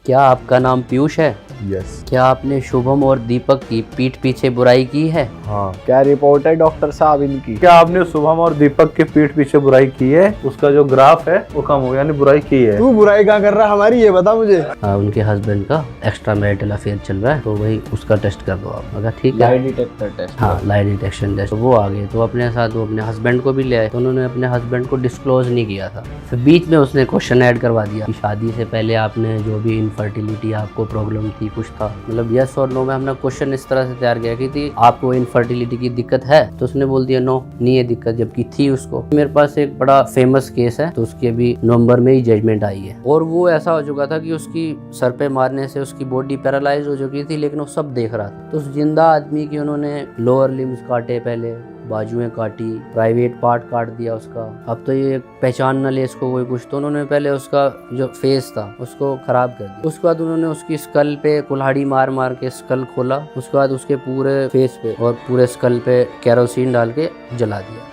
क्या आपका नाम पीयूष है? यस। क्या आपने शुभम और दीपक की पीठ पीछे बुराई की है? हाँ। क्या रिपोर्ट है डॉक्टर साहब इनकी? क्या आपने शुभम और दीपक के पीठ पीछे बुराई की है? उसका जो ग्राफ है वो कम हो गया, यानी बुराई की है। तू बुराई कहाँ कर रहा हमारी, ये बता मुझे। उनके हस्बैंड का एक्स्ट्रा मैरिटल अफेयर चल रहा है, तो वही उसका टेस्ट कर दो आप। अगर ठीक है, लाई डिटेक्टर टेस्ट। हाँ लाई डिटेक्शन टेस्ट। तो वो आ गए, तो अपने साथ वो अपने हस्बैंड को भी ले आए, तो उन्होंने अपने हस्बैंड को डिस्क्लोज नहीं किया था। फिर बीच में उसने क्वेश्चन ऐड करवा दिया कि शादी से पहले आपने जो भी इनफर्टिलिटी आपको प्रॉब्लम थी कुछ था, मतलब यस और नो में हमने क्वेश्चन इस तरह से तैयार किया कि थी आपको इनफर्टिलिटी की दिक्कत है, तो उसने बोल दिया नो नहीं है दिक्कत, जबकि थी उसको। मेरे पास एक बड़ा फेमस केस है, तो उसकी अभी नवंबर में ही जजमेंट आई है, और वो ऐसा हो चुका था कि उसकी सर पे मारने से उसकी बॉडी पैरालाइज हो चुकी थी, लेकिन वो सब देख रहा था। तो उस जिंदा आदमी की उन्होंने लोअर लिम्स काटे, पहले बाजुएं काटी, प्राइवेट पार्ट काट दिया उसका। अब तो ये पहचान न ले इसको कोई कुछ, तो उन्होंने पहले उसका जो फेस था उसको खराब कर दिया। उसके बाद उन्होंने उसकी स्कल पे कुल्हाड़ी मार मार के स्कल खोला, उसके बाद उसके पूरे फेस पे और पूरे स्कल पे केरोसिन डाल के जला दिया।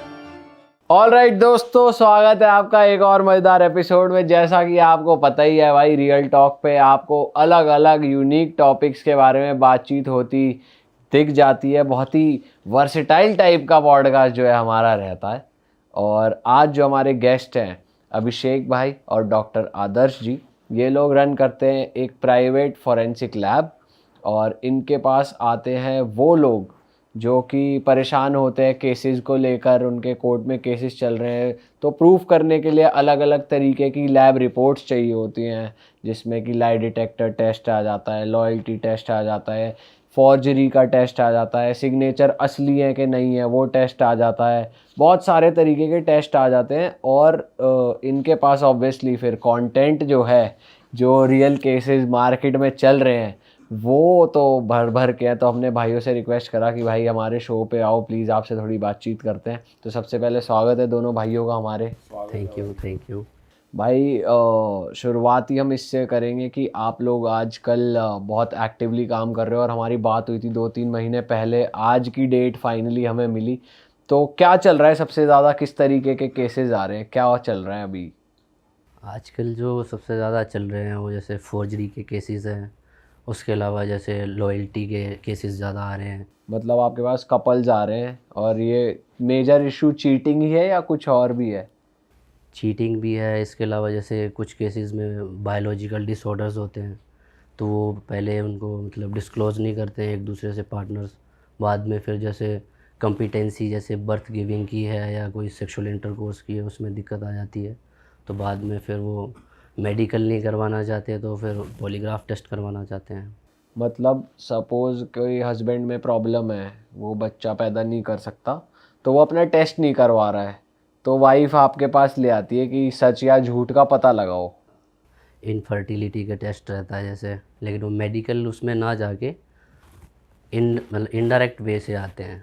ऑलराइट दोस्तों, स्वागत है आपका एक और मजेदार एपिसोड में। जैसा कि आपको पता ही है भाई, रियल टॉक पे आपको अलग अलग यूनिक टॉपिक्स के बारे में बातचीत होती दिख जाती है। बहुत ही वर्सेटाइल टाइप का पॉडकास्ट जो है हमारा रहता है। और आज जो हमारे गेस्ट हैं अभिषेक भाई और डॉक्टर आदर्श जी, ये लोग रन करते हैं एक प्राइवेट फॉरेंसिक लैब, और इनके पास आते हैं वो लोग जो कि परेशान होते हैं केसेस को लेकर। उनके कोर्ट में केसेस चल रहे हैं, तो प्रूफ करने के लिए अलग अलग तरीके की लैब रिपोर्ट्स चाहिए होती हैं, जिसमें कि लाई डिटेक्टर टेस्ट आ जाता है, लॉयल्टी टेस्ट आ जाता है, फॉर्जरी का टेस्ट आ जाता है, सिग्नेचर असली है कि नहीं है वो टेस्ट आ जाता है, बहुत सारे तरीके के टेस्ट आ जाते हैं। और इनके पास ऑब्वियसली फिर कंटेंट जो है, जो रियल केसेस मार्केट में चल रहे हैं वो तो भर भर के हैं। तो हमने भाइयों से रिक्वेस्ट करा कि भाई हमारे शो पे आओ प्लीज़, आपसे थोड़ी बातचीत करते हैं। तो सबसे पहले स्वागत है दोनों भाइयों का हमारे। थैंक यू भाई शुरुआत ही हम इससे करेंगे कि आप लोग आजकल बहुत एक्टिवली काम कर रहे हो, और हमारी बात हुई थी 2-3 महीने पहले, आज की डेट फाइनली हमें मिली। तो क्या चल रहा है सबसे ज़्यादा, किस तरीके के केसेस आ रहे हैं, क्या चल रहा है अभी? आजकल जो सबसे ज़्यादा चल रहे हैं वो जैसे फोर्जरी के केसेस हैं, उसके अलावा जैसे लॉयल्टी के केसेस ज़्यादा आ रहे हैं। मतलब आपके पास कपल्स आ रहे हैं, और ये मेजर इशू चीटिंग ही है या कुछ और भी है? चीटिंग भी है, इसके अलावा जैसे कुछ केसेस में बायोलॉजिकल डिसऑर्डर्स होते हैं, तो वो पहले उनको मतलब डिस्क्लोज़ नहीं करते हैं एक दूसरे से पार्टनर्स। बाद में फिर जैसे कॉम्पिटेंसी जैसे बर्थ गिविंग की है या कोई सेक्सुअल इंटरकोर्स की है, उसमें दिक्कत आ जाती है, तो बाद में फिर वो मेडिकल नहीं करवाना चाहते, तो फिर पॉलीग्राफ टेस्ट करवाना चाहते हैं। मतलब सपोज़ कोई हस्बैंड में प्रॉब्लम है, वो बच्चा पैदा नहीं कर सकता, तो वो अपना टेस्ट नहीं करवा रहा है, तो वाइफ आपके पास ले आती है कि सच या झूठ का पता लगाओ। इनफर्टिलिटी का टेस्ट रहता है जैसे, लेकिन वो मेडिकल उसमें ना जाके मतलब इनडायरेक्ट वे से आते हैं,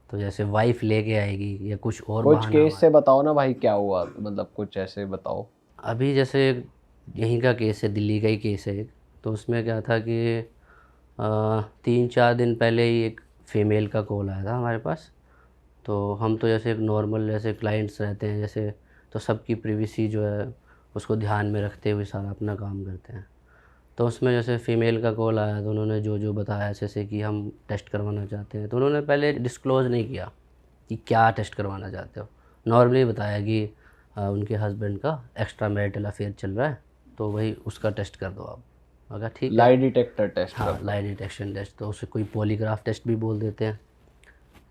तो जैसे वाइफ लेके आएगी या कुछ और कुछ बहाना केस से बताओ ना भाई, क्या हुआ, मतलब कुछ ऐसे बताओ। अभी जैसे यहीं का केस है, दिल्ली का ही केस है एक। तो उसमें क्या था कि 3-4 दिन पहले ही एक फ़ीमेल का कॉल आया था हमारे पास। तो हम तो जैसे एक नॉर्मल जैसे क्लाइंट्स रहते हैं जैसे, तो सबकी प्रिवेसी जो है उसको ध्यान में रखते हुए सारा अपना काम करते हैं। तो उसमें जैसे फ़ीमेल का कॉल आया, तो उन्होंने जो जो बताया जैसे कि हम टेस्ट करवाना चाहते हैं, तो उन्होंने पहले डिस्क्लोज़ नहीं किया कि क्या टेस्ट करवाना चाहते हो। नॉर्मली बताया कि उनके हस्बैंड का एक्स्ट्रा मैरिटल अफेयर चल रहा है, तो वही उसका टेस्ट कर दो आप। अगर ठीक है, लाई डिटेक्टर टेस्ट? हाँ लाई डिटेक्शन टेस्ट, तो उसे कोई पॉलीग्राफ टेस्ट भी बोल देते हैं।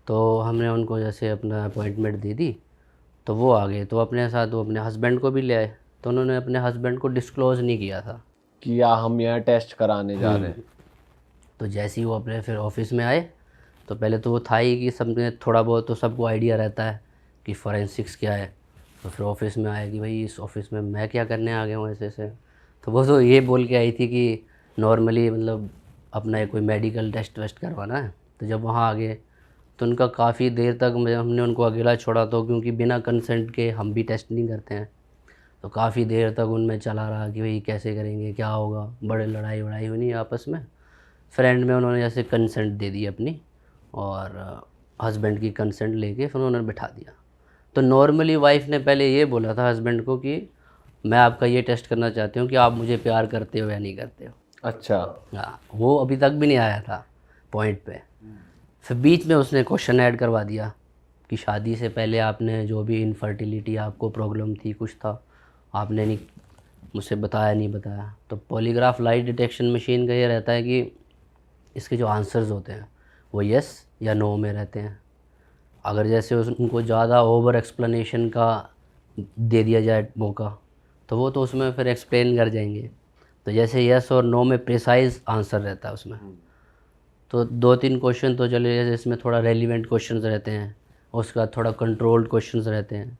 तो हमने उनको जैसे अपना अपॉइंटमेंट दे दी, तो वो आ गए, तो अपने साथ वो अपने हस्बैंड को भी ले आए, तो उन्होंने अपने हस्बैंड को डिस्क्लोज़ नहीं किया था कि या हम यहाँ टेस्ट कराने जा रहे हैं। तो जैसे ही वो अपने फिर ऑफिस में आए, तो पहले तो वो था ही कि सबने थोड़ा बहुत तो सबको आइडिया रहता है कि फॉरेंसिक्स क्या है। तो फिर ऑफिस में आया कि भाई इस ऑफिस में मैं क्या करने आ गया हूँ ऐसे ऐसे। तो वो तो ये बोल के आई थी कि नॉर्मली मतलब अपना कोई मेडिकल टेस्ट वेस्ट करवाना है। तो जब वहाँ आ गए, तो उनका काफ़ी देर तक हमने उनको अकेला छोड़ा, तो क्योंकि बिना कंसेंट के हम भी टेस्ट नहीं करते हैं, तो काफ़ी देर तक उनमें चला रहा कि भाई कैसे करेंगे, क्या होगा, बड़े लड़ाई वड़ाई हुई आपस में। फ्रेंड में उन्होंने जैसे कंसेंट दे दी अपनी, और हस्बैंड की कंसेंट लेके फिर उन्होंने बिठा दिया। तो नॉर्मली वाइफ ने पहले ये बोला था हस्बैंड को कि मैं आपका ये टेस्ट करना चाहती हूँ कि आप मुझे प्यार करते हो या नहीं करते हो। अच्छा। हाँ, वो अभी तक भी नहीं आया था पॉइंट पे। फिर बीच में उसने क्वेश्चन ऐड करवा दिया कि शादी से पहले आपने जो भी इनफर्टिलिटी आपको प्रॉब्लम थी कुछ था, आपने नहीं मुझसे बताया, नहीं बताया। तो पॉलीग्राफ लाइट डिटेक्शन मशीन का ये रहता है कि इसके जो आंसर्स होते हैं वो यस या नो में रहते हैं। अगर जैसे उनको ज़्यादा ओवर एक्सप्लेनेशन का दे दिया जाए मौका, तो वो तो उसमें फिर एक्सप्लेन कर जाएंगे। तो जैसे यस और नो में प्रिसाइज आंसर रहता है उसमें। तो 2-3 क्वेश्चन तो चले, जैसे इसमें थोड़ा रेलिवेंट क्वेश्चंस रहते हैं, उसके बाद थोड़ा कंट्रोल्ड क्वेश्चंस रहते हैं।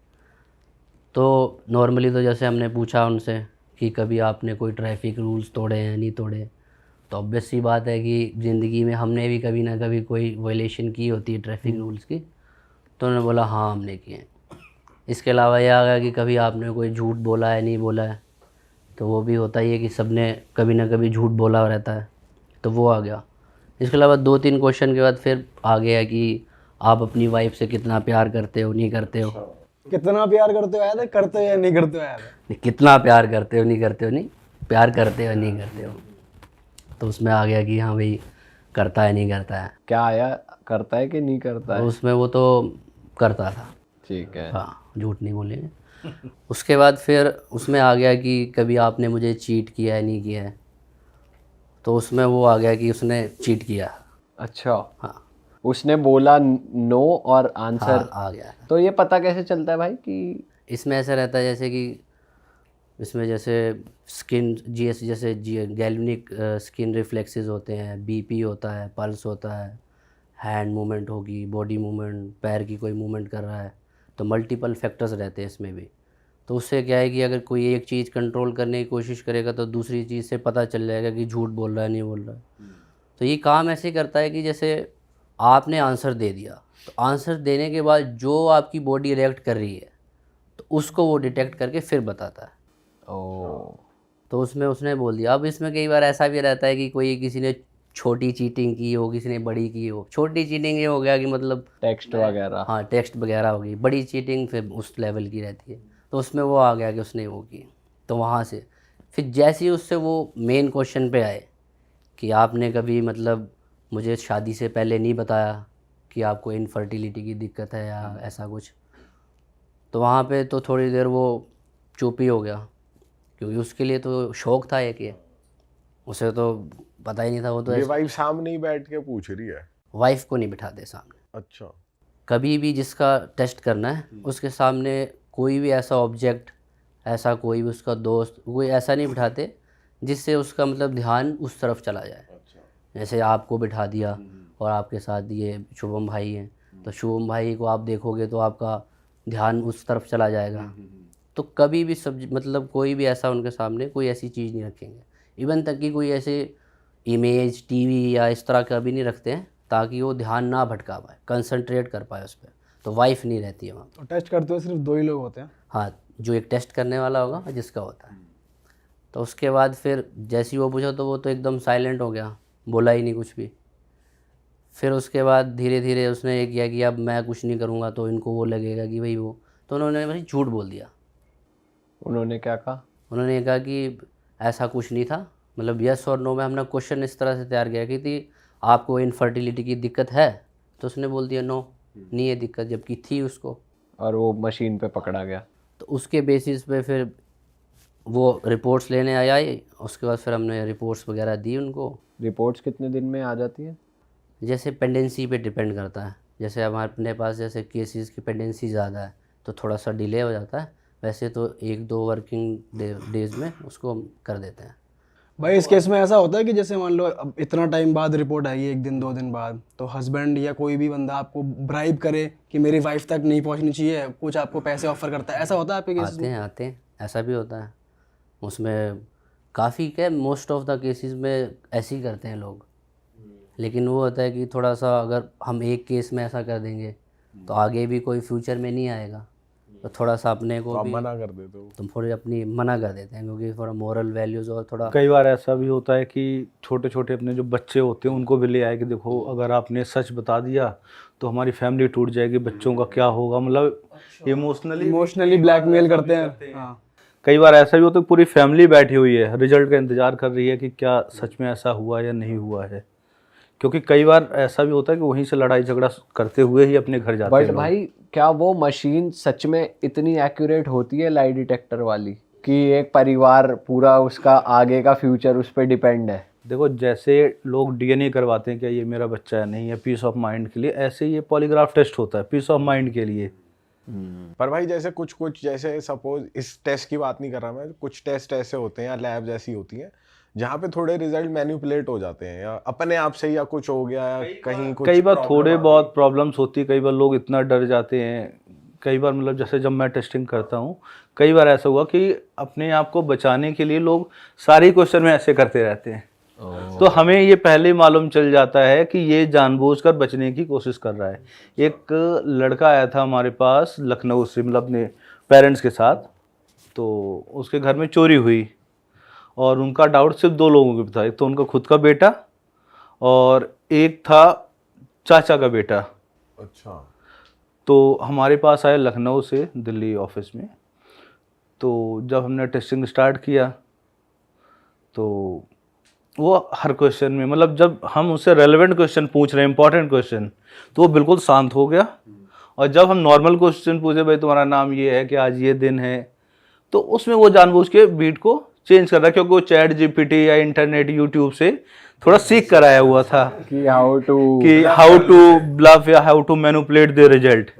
तो नॉर्मली तो जैसे हमने पूछा उनसे कि कभी आपने कोई ट्रैफिक रूल्स तोड़े हैं, नहीं तोड़े, तो ऑब्वियस सी बात है कि ज़िंदगी में हमने भी कभी ना कभी कोई वायलेशन की होती है ट्रैफिक रूल्स की। तो उन्होंने बोला हाँ हमने किए हैं। इसके अलावा यह आ गया कि कभी आपने कोई झूठ बोला है, नहीं बोला है, तो वो भी होता ही है कि सबने कभी ना कभी झूठ बोला रहता है, तो वो आ गया। इसके अलावा 2-3 क्वेश्चन के बाद फिर आ गया कि आप अपनी वाइफ से कितना प्यार करते हो, नहीं करते हो। कितना प्यार करते हो आया था, करते हो या नहीं करते हो आया था? नहीं, कितना प्यार करते हो, नहीं करते हो, नहीं प्यार करते हो, नहीं करते हो। तो उसमें आ गया कि हाँ भाई करता है, नहीं करता है। क्या आया, करता है कि नहीं करता तो है? उसमें वो तो करता था। ठीक है। हाँ, झूठ नहीं बोलेंगे। उसके बाद फिर उसमें आ गया कि कभी आपने मुझे चीट किया है, नहीं किया है। तो उसमें वो आ गया कि उसने चीट किया। अच्छा। हाँ उसने बोला नो और आंसर हाँ आ गया। तो ये पता कैसे चलता है भाई कि इसमें ऐसा रहता है जैसे कि इसमें जैसे स्किन जीएस जैसे गैल्वेनिक स्किन रिफ्लेक्सेस होते हैं, बीपी होता है, पल्स होता है, हैंड मूवमेंट होगी, बॉडी मूवमेंट, पैर की कोई मूवमेंट कर रहा है, तो मल्टीपल फैक्टर्स रहते हैं इसमें भी। तो उससे क्या है कि अगर कोई एक चीज़ कंट्रोल करने की कोशिश करेगा तो दूसरी चीज़ से पता चल जाएगा कि झूठ बोल रहा है, नहीं बोल रहा है। तो ये काम ऐसे करता है कि जैसे आपने आंसर दे दिया, तो आंसर देने के बाद जो आपकी बॉडी रिएक्ट कर रही है तो उसको वो डिटेक्ट करके फिर बताता है। ओ तो उसमें उसने बोल दिया। अब इसमें कई बार ऐसा भी रहता है कि कोई किसी ने छोटी चीटिंग की हो, किसी ने बड़ी की हो। छोटी चीटिंग ये हो गया कि मतलब टेक्स्ट वगैरह। हाँ टेक्स्ट वगैरह हो गई। बड़ी चीटिंग फिर उस लेवल की रहती है। तो उसमें वो आ गया कि उसने वो की। तो वहाँ से फिर जैसे ही उससे वो मेन क्वेश्चन पे आए कि आपने कभी मतलब मुझे शादी से पहले नहीं बताया कि आपको इनफर्टिलिटी की दिक्कत है या ऐसा कुछ, तो वहाँ पे तो थोड़ी देर वो चुप ही हो गया, क्योंकि उसके लिए तो शौक था एक ये, उसे तो पता ही नहीं था। वो तो ये वाइफ सामने ही बैठ के पूछ रही है? वाइफ को नहीं बिठाते सामने। अच्छा। कभी भी जिसका टेस्ट करना है उसके सामने कोई भी ऐसा ऑब्जेक्ट, ऐसा कोई भी उसका दोस्त, कोई ऐसा नहीं बिठाते जिससे उसका मतलब ध्यान उस तरफ चला जाए। जैसे आपको बिठा दिया और आपके साथ ये शुभम भाई हैं, तो शुभम भाई को आप देखोगे तो आपका ध्यान उस तरफ चला जाएगा। तो कभी भी सब मतलब कोई भी ऐसा उनके सामने कोई ऐसी चीज़ नहीं रखेंगे। इवन तक कि कोई ऐसे इमेज टीवी या इस तरह का भी नहीं रखते हैं, ताकि वो ध्यान ना भटका पाए, कंसंट्रेट कर पाए उस पर। तो वाइफ नहीं रहती है वहाँ। तो टेस्ट करते हुए सिर्फ 2 ही लोग होते हैं? हाँ, जो एक टेस्ट करने वाला होगा जिसका होता है। तो उसके बाद फिर जैसे ही वो पूछा तो वो तो एकदम साइलेंट हो गया, बोला ही नहीं कुछ भी। फिर उसके बाद धीरे धीरे उसने ये किया कि अब मैं कुछ नहीं करूँगा तो इनको वो लगेगा कि भाई वो, तो उन्होंने भाई झूठ बोल दिया। उन्होंने क्या कहा? उन्होंने कहा कि ऐसा कुछ नहीं था, मतलब यस और नो में हमने क्वेश्चन इस तरह से तैयार किया कि थी आपको इनफर्टिलिटी की दिक्कत है, तो उसने बोल दिया नो, नहीं है दिक्कत, जबकि थी उसको। और वो मशीन पे पकड़ा गया। तो उसके बेसिस पे फिर वो रिपोर्ट्स लेने आया। उसके बाद फिर हमने रिपोर्ट्स वगैरह दी उनको। रिपोर्ट्स कितने दिन में आ जाती है? जैसे पेंडेंसी पे डिपेंड करता है। जैसे हमारे अपने पास जैसे केसेस की पेंडेंसी ज़्यादा है तो थोड़ा सा डिले हो जाता है, वैसे तो 1-2 वर्किंग डेज में उसको हम कर देते हैं। भाई इस केस में ऐसा होता है कि जैसे मान लो अब इतना टाइम बाद रिपोर्ट आई है, 1 दिन 2 दिन बाद, तो हस्बैंड या कोई भी बंदा आपको ब्राइब करे कि मेरी वाइफ तक नहीं पहुंचनी चाहिए, कुछ आपको पैसे ऑफर करता है, ऐसा होता है आपके केस में? आते हैं ऐसा भी होता है। उसमें काफ़ी क्या मोस्ट ऑफ द केसेस में ऐसे ही करते हैं लोग। लेकिन वो होता है कि थोड़ा सा अगर हम एक केस में ऐसा कर देंगे तो आगे भी कोई फ्यूचर में नहीं आएगा, तो थोड़ा सा अपने को तो आप भी मना कर देते हो? तुम थोड़ी अपनी मना कर देते हैं, क्योंकि थोड़ा मोरल वैल्यूज़ और थोड़ा कई बार ऐसा भी होता है कि छोटे छोटे अपने जो बच्चे होते हैं उनको भी ले आए कि देखो अगर आपने सच बता दिया तो हमारी फैमिली टूट जाएगी, बच्चों का क्या होगा, मतलब इमोशनली इमोशनली ब्लैकमेल करते हैं। हाँ, कई बार ऐसा भी होता है पूरी फैमिली बैठी हुई है, रिजल्ट का इंतज़ार कर रही है कि क्या सच में ऐसा हुआ या नहीं हुआ है, क्योंकि कई बार ऐसा भी होता है कि वहीं से लड़ाई झगड़ा करते हुए ही अपने घर जाते हैं बट लोग। भाई क्या वो मशीन सच में इतनी एक्यूरेट होती है लाई डिटेक्टर वाली कि एक परिवार पूरा उसका आगे का फ्यूचर उस पर डिपेंड है? देखो, जैसे लोग डीएनए करवाते हैं क्या ये मेरा बच्चा है नहीं है पीस ऑफ माइंड के लिए, ऐसे ही ये पॉलीग्राफ टेस्ट होता है पीस ऑफ माइंड के लिए। पर भाई जैसे कुछ कुछ, जैसे सपोज इस टेस्ट की बात नहीं कर रहा मैं, कुछ टेस्ट ऐसे होते हैं या लैब्स ऐसी होती हैं जहाँ पे थोड़े रिजल्ट मैनिपुलेट हो जाते हैं या अपने आप से, या कुछ हो गया या कहीं कुछ कई बार problem थोड़े आ गई। बहुत प्रॉब्लम्स होती है, कई बार लोग इतना डर जाते हैं। कई बार मतलब जैसे जब मैं टेस्टिंग करता हूँ, कई बार ऐसा हुआ कि अपने आप को बचाने के लिए लोग सारी क्वेश्चन में ऐसे करते रहते हैं, तो हमें ये पहले ही मालूम चल जाता है कि ये जानबूझकर बचने की कोशिश कर रहा है। एक लड़का आया था हमारे पास लखनऊ से, मतलब अपने पेरेंट्स के साथ, तो उसके घर में चोरी हुई और उनका डाउट सिर्फ 2 लोगों के था, एक तो उनका खुद का बेटा और एक था चाचा का बेटा। अच्छा। तो हमारे पास आए लखनऊ से दिल्ली ऑफिस में। तो जब हमने टेस्टिंग स्टार्ट किया तो वो हर क्वेश्चन में, मतलब जब हम उससे रेलेवेंट क्वेश्चन पूछ रहे हैं, इंपॉर्टेंट क्वेश्चन, तो वो बिल्कुल शांत हो गया। और जब हम नॉर्मल क्वेश्चन पूछे, भाई तुम्हारा नाम ये है कि आज ये दिन है, तो उसमें वो जानबूझ के बीट को चेंज कर रहा है, क्योंकि वो चैट जीपीटी या इंटरनेट यूट्यूब से थोड़ा सीख कर आया हुआ था कि हाउ टू ब्लफ या how to manipulate the result.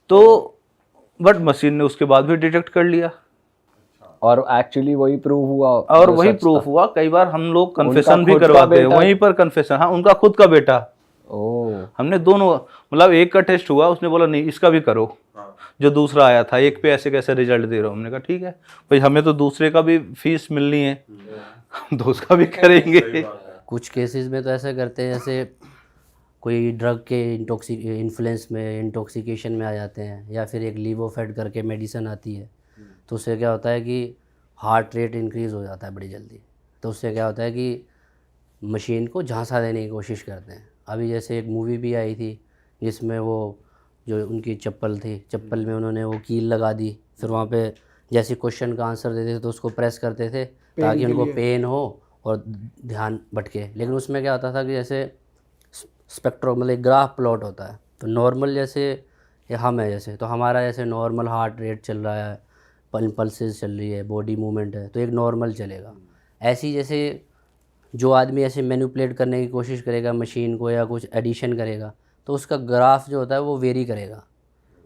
तो बट मशीन ने उसके बाद भी डिटेक्ट कर लिया और एक्चुअली वही प्रूव हुआ और जो वही सच प्रूफ था। हुआ। कई बार हम लोग कन्फेशन भी खुद का करवाते हैं बेटा- वहीं पर कन्फेशन। हाँ, उनका खुद का बेटा। ओह, हमने दोनों, मतलब एक का टेस्ट हुआ, उसने बोला नहीं इसका भी करो। जो दूसरा आया था, एक पे ऐसे कैसे रिजल्ट दे रहे हो? हमने कहा ठीक है भाई, हमें तो दूसरे का भी फीस मिलनी है, हम तो उसका भी करेंगे। कुछ केसेस में तो ऐसा करते हैं जैसे कोई ड्रग के इन्फ्लुएंस में, इंटॉक्सिकेशन में आ जाते हैं, या फिर एक लीवोफेड करके मेडिसिन आती है, तो उससे क्या होता है कि हार्ट रेट इंक्रीज़ हो जाता है बड़ी जल्दी। तो उससे क्या होता है कि मशीन को झांसा देने की कोशिश करते हैं। अभी जैसे एक मूवी भी आई थी जिसमें वो जो उनकी चप्पल थी, चप्पल में उन्होंने वो कील लगा दी, फिर वहाँ पे जैसे क्वेश्चन का आंसर देते थे तो उसको प्रेस करते थे ताकि उनको पेन हो और ध्यान भटके। लेकिन उसमें क्या होता था कि जैसे स्पेक्ट्रो, मतलब एक ग्राफ प्लॉट होता है, तो नॉर्मल जैसे ये हम है जैसे, तो हमारा जैसे नॉर्मल हार्ट रेट चल रहा है, पल्सेस चल रही है, बॉडी मूवमेंट है, तो एक नॉर्मल चलेगा। ऐसी जैसे जो आदमी ऐसे मैनिपुलेट करने की कोशिश करेगा मशीन को या कुछ एडिशन करेगा, तो उसका ग्राफ जो होता है वो वेरी करेगा।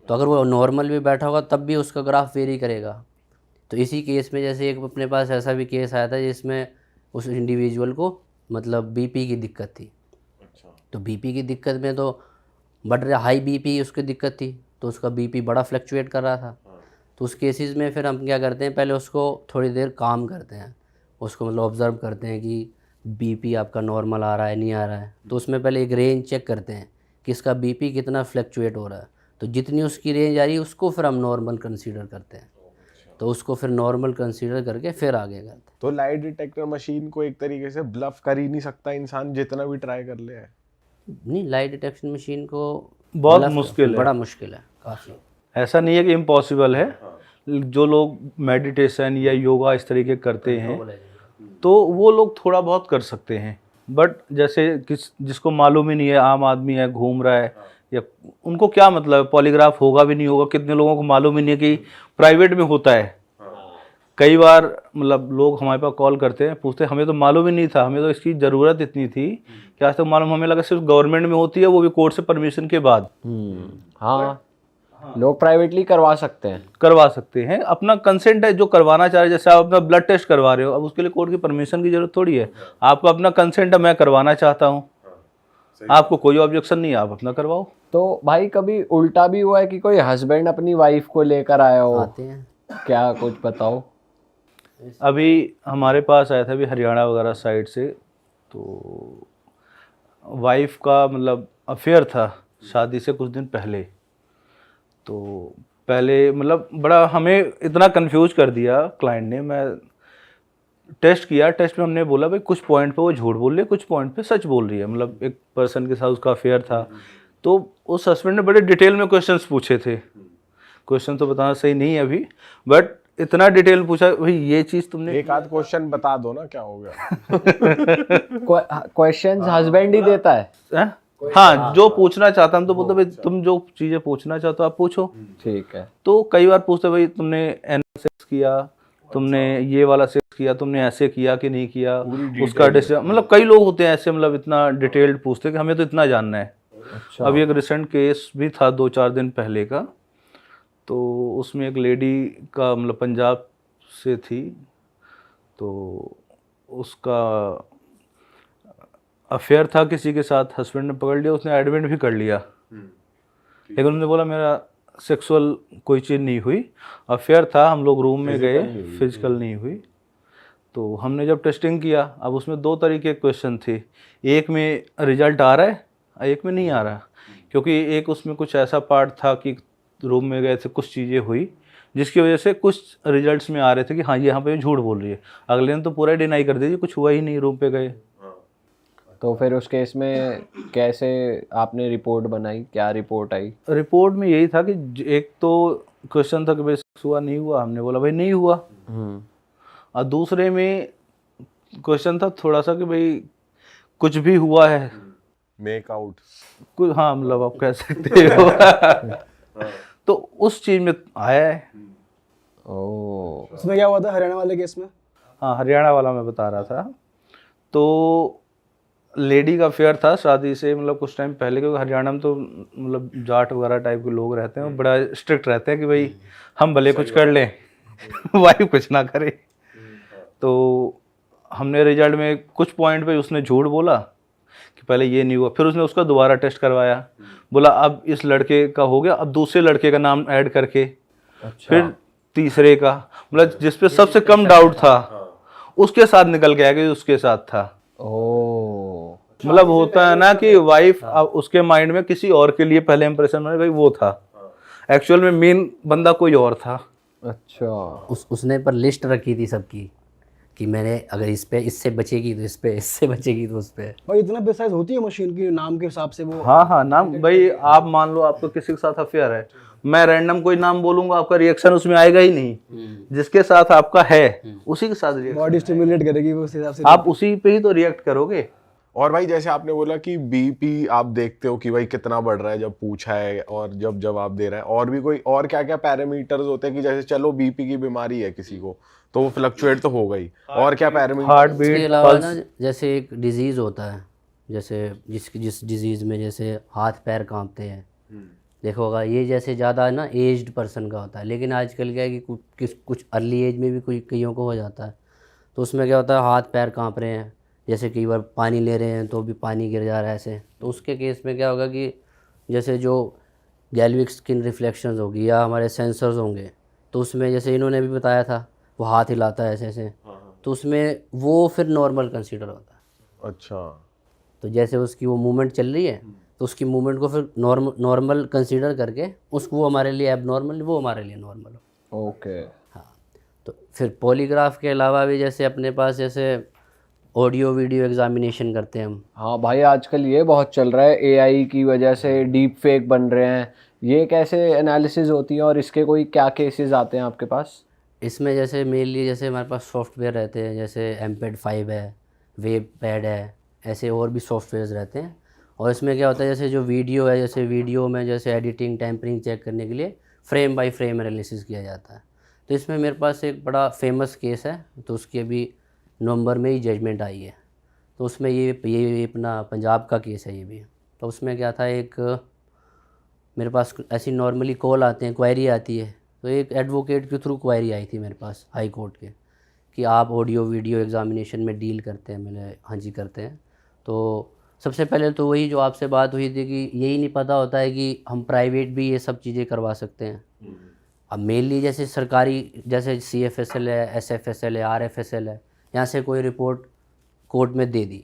तो अगर वो नॉर्मल भी बैठा होगा तब भी उसका ग्राफ वेरी करेगा। तो इसी केस में जैसे एक अपने पास ऐसा भी केस आया था जिसमें उस इंडिविजुअल को मतलब बीपी की दिक्कत थी। तो बीपी की दिक्कत में तो बढ़ रहा, हाई बीपी उसकी दिक्कत थी, तो उसका बीपी बड़ा फ्लक्चुएट कर रहा था। तो उस केसेस में फिर हम क्या करते हैं, पहले उसको थोड़ी देर काम करते हैं, उसको मतलब ऑब्ज़र्व करते हैं कि बीपी आपका नॉर्मल आ रहा है नहीं आ रहा है। तो उसमें पहले एक रेंज चेक करते हैं कि इसका बीपी कितना फ्लक्चुएट हो रहा है। तो जितनी उसकी रेंज आ रही है उसको फिर हम नॉर्मल कंसीडर करते हैं, तो उसको फिर नॉर्मल कंसीडर करके फिर आगे करते हैं। तो लाइट डिटेक्टर मशीन को एक तरीके से ब्लफ कर ही नहीं सकता इंसान, जितना भी ट्राई कर ले। नहीं, लाइट डिटेक्शन मशीन को बहुत bluff मुश्किल है। बड़ा मुश्किल है काफ़ी। ऐसा नहीं है कि इम्पॉसिबल है। जो लोग मेडिटेशन या योगा इस तरीके करते हैं तो वो लोग थोड़ा बहुत कर सकते हैं, बट जैसे जिसको मालूम ही नहीं है, आम आदमी है घूम रहा है, या उनको क्या मतलब पॉलीग्राफ होगा भी नहीं होगा, कितने लोगों को मालूम ही नहीं है कि प्राइवेट में होता है। कई बार मतलब लोग हमारे पास कॉल करते हैं, पूछते हैं हमें तो मालूम ही नहीं था, हमें तो इसकी ज़रूरत इतनी थी कि आज तक मालूम, हमें लगा सिर्फ गवर्नमेंट में होती है, वो भी कोर्ट से परमिशन के बाद। हाँ, लोग प्राइवेटली करवा सकते हैं। करवा सकते हैं, अपना कंसेंट है जो करवाना चाह रहे। जैसे आप अपना ब्लड टेस्ट करवा रहे हो, अब उसके लिए कोर्ट की परमिशन की जरूरत थोड़ी है। आपका अपना कंसेंट है, मैं करवाना चाहता हूँ, आपको कोई ऑब्जेक्शन नहीं है, आप अपना करवाओ। तो भाई कभी उल्टा भी हुआ है कि कोई हस्बैंड अपनी वाइफ को लेकर आया हो? आते हैं। क्या कुछ बताओ। अभी हमारे पास आया था अभी हरियाणा वगैरह साइड से, तो वाइफ का मतलब अफेयर था शादी से कुछ दिन पहले। तो पहले मतलब बड़ा हमें इतना कंफ्यूज कर दिया क्लाइंट ने। मैं टेस्ट किया, टेस्ट में हमने बोला भाई कुछ पॉइंट पे वो झूठ बोल रही है, कुछ पॉइंट पे सच बोल रही है। मतलब एक पर्सन के साथ उसका अफेयर था, तो उस हस्बैंड ने बड़े डिटेल में क्वेश्चंस पूछे थे। क्वेश्चन तो बताना सही नहीं है अभी, बट इतना डिटेल पूछा भाई ये चीज तुमने एक आध क्वेश्चन बता दो ना, क्या हो गया? क्वेश्चंस हस्बैंड ही देता है? हैं? हाँ, जो पूछना चाहता हम तो बोलते भाई तुम जो चीजें पूछना चाहते हो आप पूछो। ठीक है। तो कई बार पूछते भाई तुमने एनएल सेक्स किया, तुमने ये वाला सेक्स किया, तुमने ऐसे किया कि नहीं किया, उसका मतलब कई लोग होते हैं ऐसे, मतलब इतना डिटेल्ड पूछते हैं कि हमें तो इतना जानना है। अच्छा। अभी एक रिसेंट केस भी था 2-4 दिन पहले का, तो उसमें एक लेडी का मतलब पंजाब से थी, तो उसका अफेयर था किसी के साथ, हस्बैंड ने पकड़ लिया, उसने एडमिट भी कर लिया, लेकिन उन्होंने बोला मेरा सेक्सुअल कोई चीज़ नहीं हुई, अफेयर था, हम लोग रूम में गए, फिजिकल नहीं हुई। तो हमने जब टेस्टिंग किया, अब उसमें 2 तरीके के क्वेश्चन थे, एक में रिजल्ट आ रहा है, एक में नहीं आ रहा, क्योंकि एक उसमें कुछ ऐसा पार्ट था कि रूम में गए थे, कुछ चीज़ें हुई जिसकी वजह से कुछ रिजल्ट्स में आ रहे थे कि हाँ यहाँ पे झूठ बोल रही है, अगले दिन तो पूरा ही डिनाई कर दीजिए, कुछ हुआ ही नहीं, रूम पे गए। तो फिर उस केस में कैसे आपने रिपोर्ट बनाई, क्या रिपोर्ट आई? रिपोर्ट में यही था कि एक तो क्वेश्चन था कि भाई सेक्स हुआ नहीं हुआ, हमने बोला भाई नहीं हुआ, और दूसरे में क्वेश्चन था थोड़ा सा कि भाई कुछ भी हुआ है, मेक आउट कुछ, हाँ मतलब आप कह सकते हो। तो उस चीज में आया है। ओह। उसमें क्या हुआ था हरियाणा वाले केस में? हाँ, हरियाणा वाला मैं बता रहा था। तो लेडी का फेयर था शादी से मतलब कुछ टाइम पहले, क्योंकि हरियाणा में तो मतलब जाट वगैरह टाइप के लोग रहते हैं, बड़ा स्ट्रिक्ट रहते हैं कि भाई हम भले कुछ कर लें वाइफ कुछ ना करे। तो हमने रिजल्ट में कुछ पॉइंट पे उसने झूठ बोला कि पहले ये नहीं हुआ, फिर उसने उसका दोबारा टेस्ट करवाया, बोला अब इस लड़के का हो गया, अब दूसरे लड़के का नाम ऐड करके, फिर तीसरे का, मतलब जिसपे सबसे कम डाउट था उसके साथ निकल गया कि उसके साथ था। ओह। मतलब होता है ना कि वाइफ उसके माइंड में किसी और के लिए पहले इंप्रेशन में भाई वो था, एक्चुअल में मेन बंदा कोई और था। अच्छा। उसने पर लिस्ट रखी थी सबकी कि मैंने अगर इस पे इससे बचेगी तो इस पे, इससे बचेगी तो उस पे। भाई इतना प्रिसाइज होती है मशीन की नाम के हिसाब से वो? हाँ हाँ, नाम भाई आप मान लो आपको किसी के साथ अफेयर है, मैं रैंडम कोई नाम बोलूंगा, आपका रिएक्शन उसमें आएगा ही नहीं, जिसके साथ आपका है उसी के साथ रिएक्शन, बॉडी स्टिमुलेट करेगी वो उस हिसाब से, आप उसी पे ही तो रिएक्ट करोगे। और भाई जैसे आपने बोला कि बीपी आप देखते हो कि भाई कितना बढ़ रहा है जब पूछा है और जब जवाब दे रहा है, और भी कोई और क्या क्या पैरामीटर्स होते हैं कि जैसे चलो बीपी की बीमारी है किसी को तो वो फ्लक्चुएट तो हो गई, और क्या पैरामीटर? हार्ट इसके बीट, अलावा पल्स। ना जैसे एक डिजीज़ होता है, जैसे जिस डिजीज़ में जैसे हाथ पैर कांपते हैं, देखो होगा ये जैसे ज़्यादा ना एज्ड पर्सन का होता है, लेकिन आजकल क्या है कि कुछ अर्ली एज में भी कोई कईयों को हो जाता है। तो उसमें क्या होता है, हाथ पैर कांप रहे हैं, जैसे कई बार पानी ले रहे हैं तो भी पानी गिर जा रहा है ऐसे, तो उसके केस में क्या होगा कि जैसे जो गैल्विक स्किन रिफ्लेक्शंस होगी या हमारे सेंसर्स होंगे, तो उसमें जैसे इन्होंने भी बताया था वो हाथ हिलाता है ऐसे ऐसे, तो उसमें वो फिर नॉर्मल कंसीडर होता है। अच्छा। तो जैसे उसकी वो मूवमेंट चल रही है तो उसकी मूवमेंट को फिर नॉर्मल कंसीडर करके उसको, वो हमारे लिए एबनॉर्मल, वो हमारे लिए नॉर्मल हो। ओके। हाँ, तो फिर पॉलीग्राफ के अलावा भी जैसे अपने पास जैसे ऑडियो वीडियो एग्जामिनेशन करते हैं हम। हाँ भाई, आजकल ये बहुत चल रहा है, एआई की वजह से डीप फेक बन रहे हैं, ये कैसे एनालिसिस होती है और इसके कोई क्या केसेस आते हैं आपके पास? इसमें जैसे मेनली जैसे हमारे पास सॉफ्टवेयर रहते हैं, जैसे एमपेड 5 है, वेब पैड है, ऐसे और भी सॉफ्टवेयर्स रहते हैं। और इसमें क्या होता है, जैसे जो वीडियो है, जैसे वीडियो में जैसे एडिटिंग टेम्परिंग चेक करने के लिए फ्रेम बाय फ्रेम एनालिसिस किया जाता है। तो इसमें मेरे पास एक बड़ा फेमस केस है, तो उसकी अभी नवंबर में ही जजमेंट आई है। तो उसमें ये अपना पंजाब का केस है ये भी। तो उसमें क्या था, एक मेरे पास ऐसी नॉर्मली कॉल आते हैं, क्वेरी आती है, तो एक एडवोकेट के थ्रू क्वेरी आई थी मेरे पास हाई कोर्ट के कि आप ऑडियो वीडियो एग्जामिनेशन में डील करते हैं। मैंने हाँ जी करते हैं। तो सबसे पहले तो वही जो आपसे बात हुई थी कि यही नहीं पता होता है कि हम प्राइवेट भी ये सब चीज़ें करवा सकते हैं। अब मेनली जैसे सरकारी जैसे CFSL है, SFSL है, RFSL है, यहाँ से कोई रिपोर्ट कोर्ट में दे दी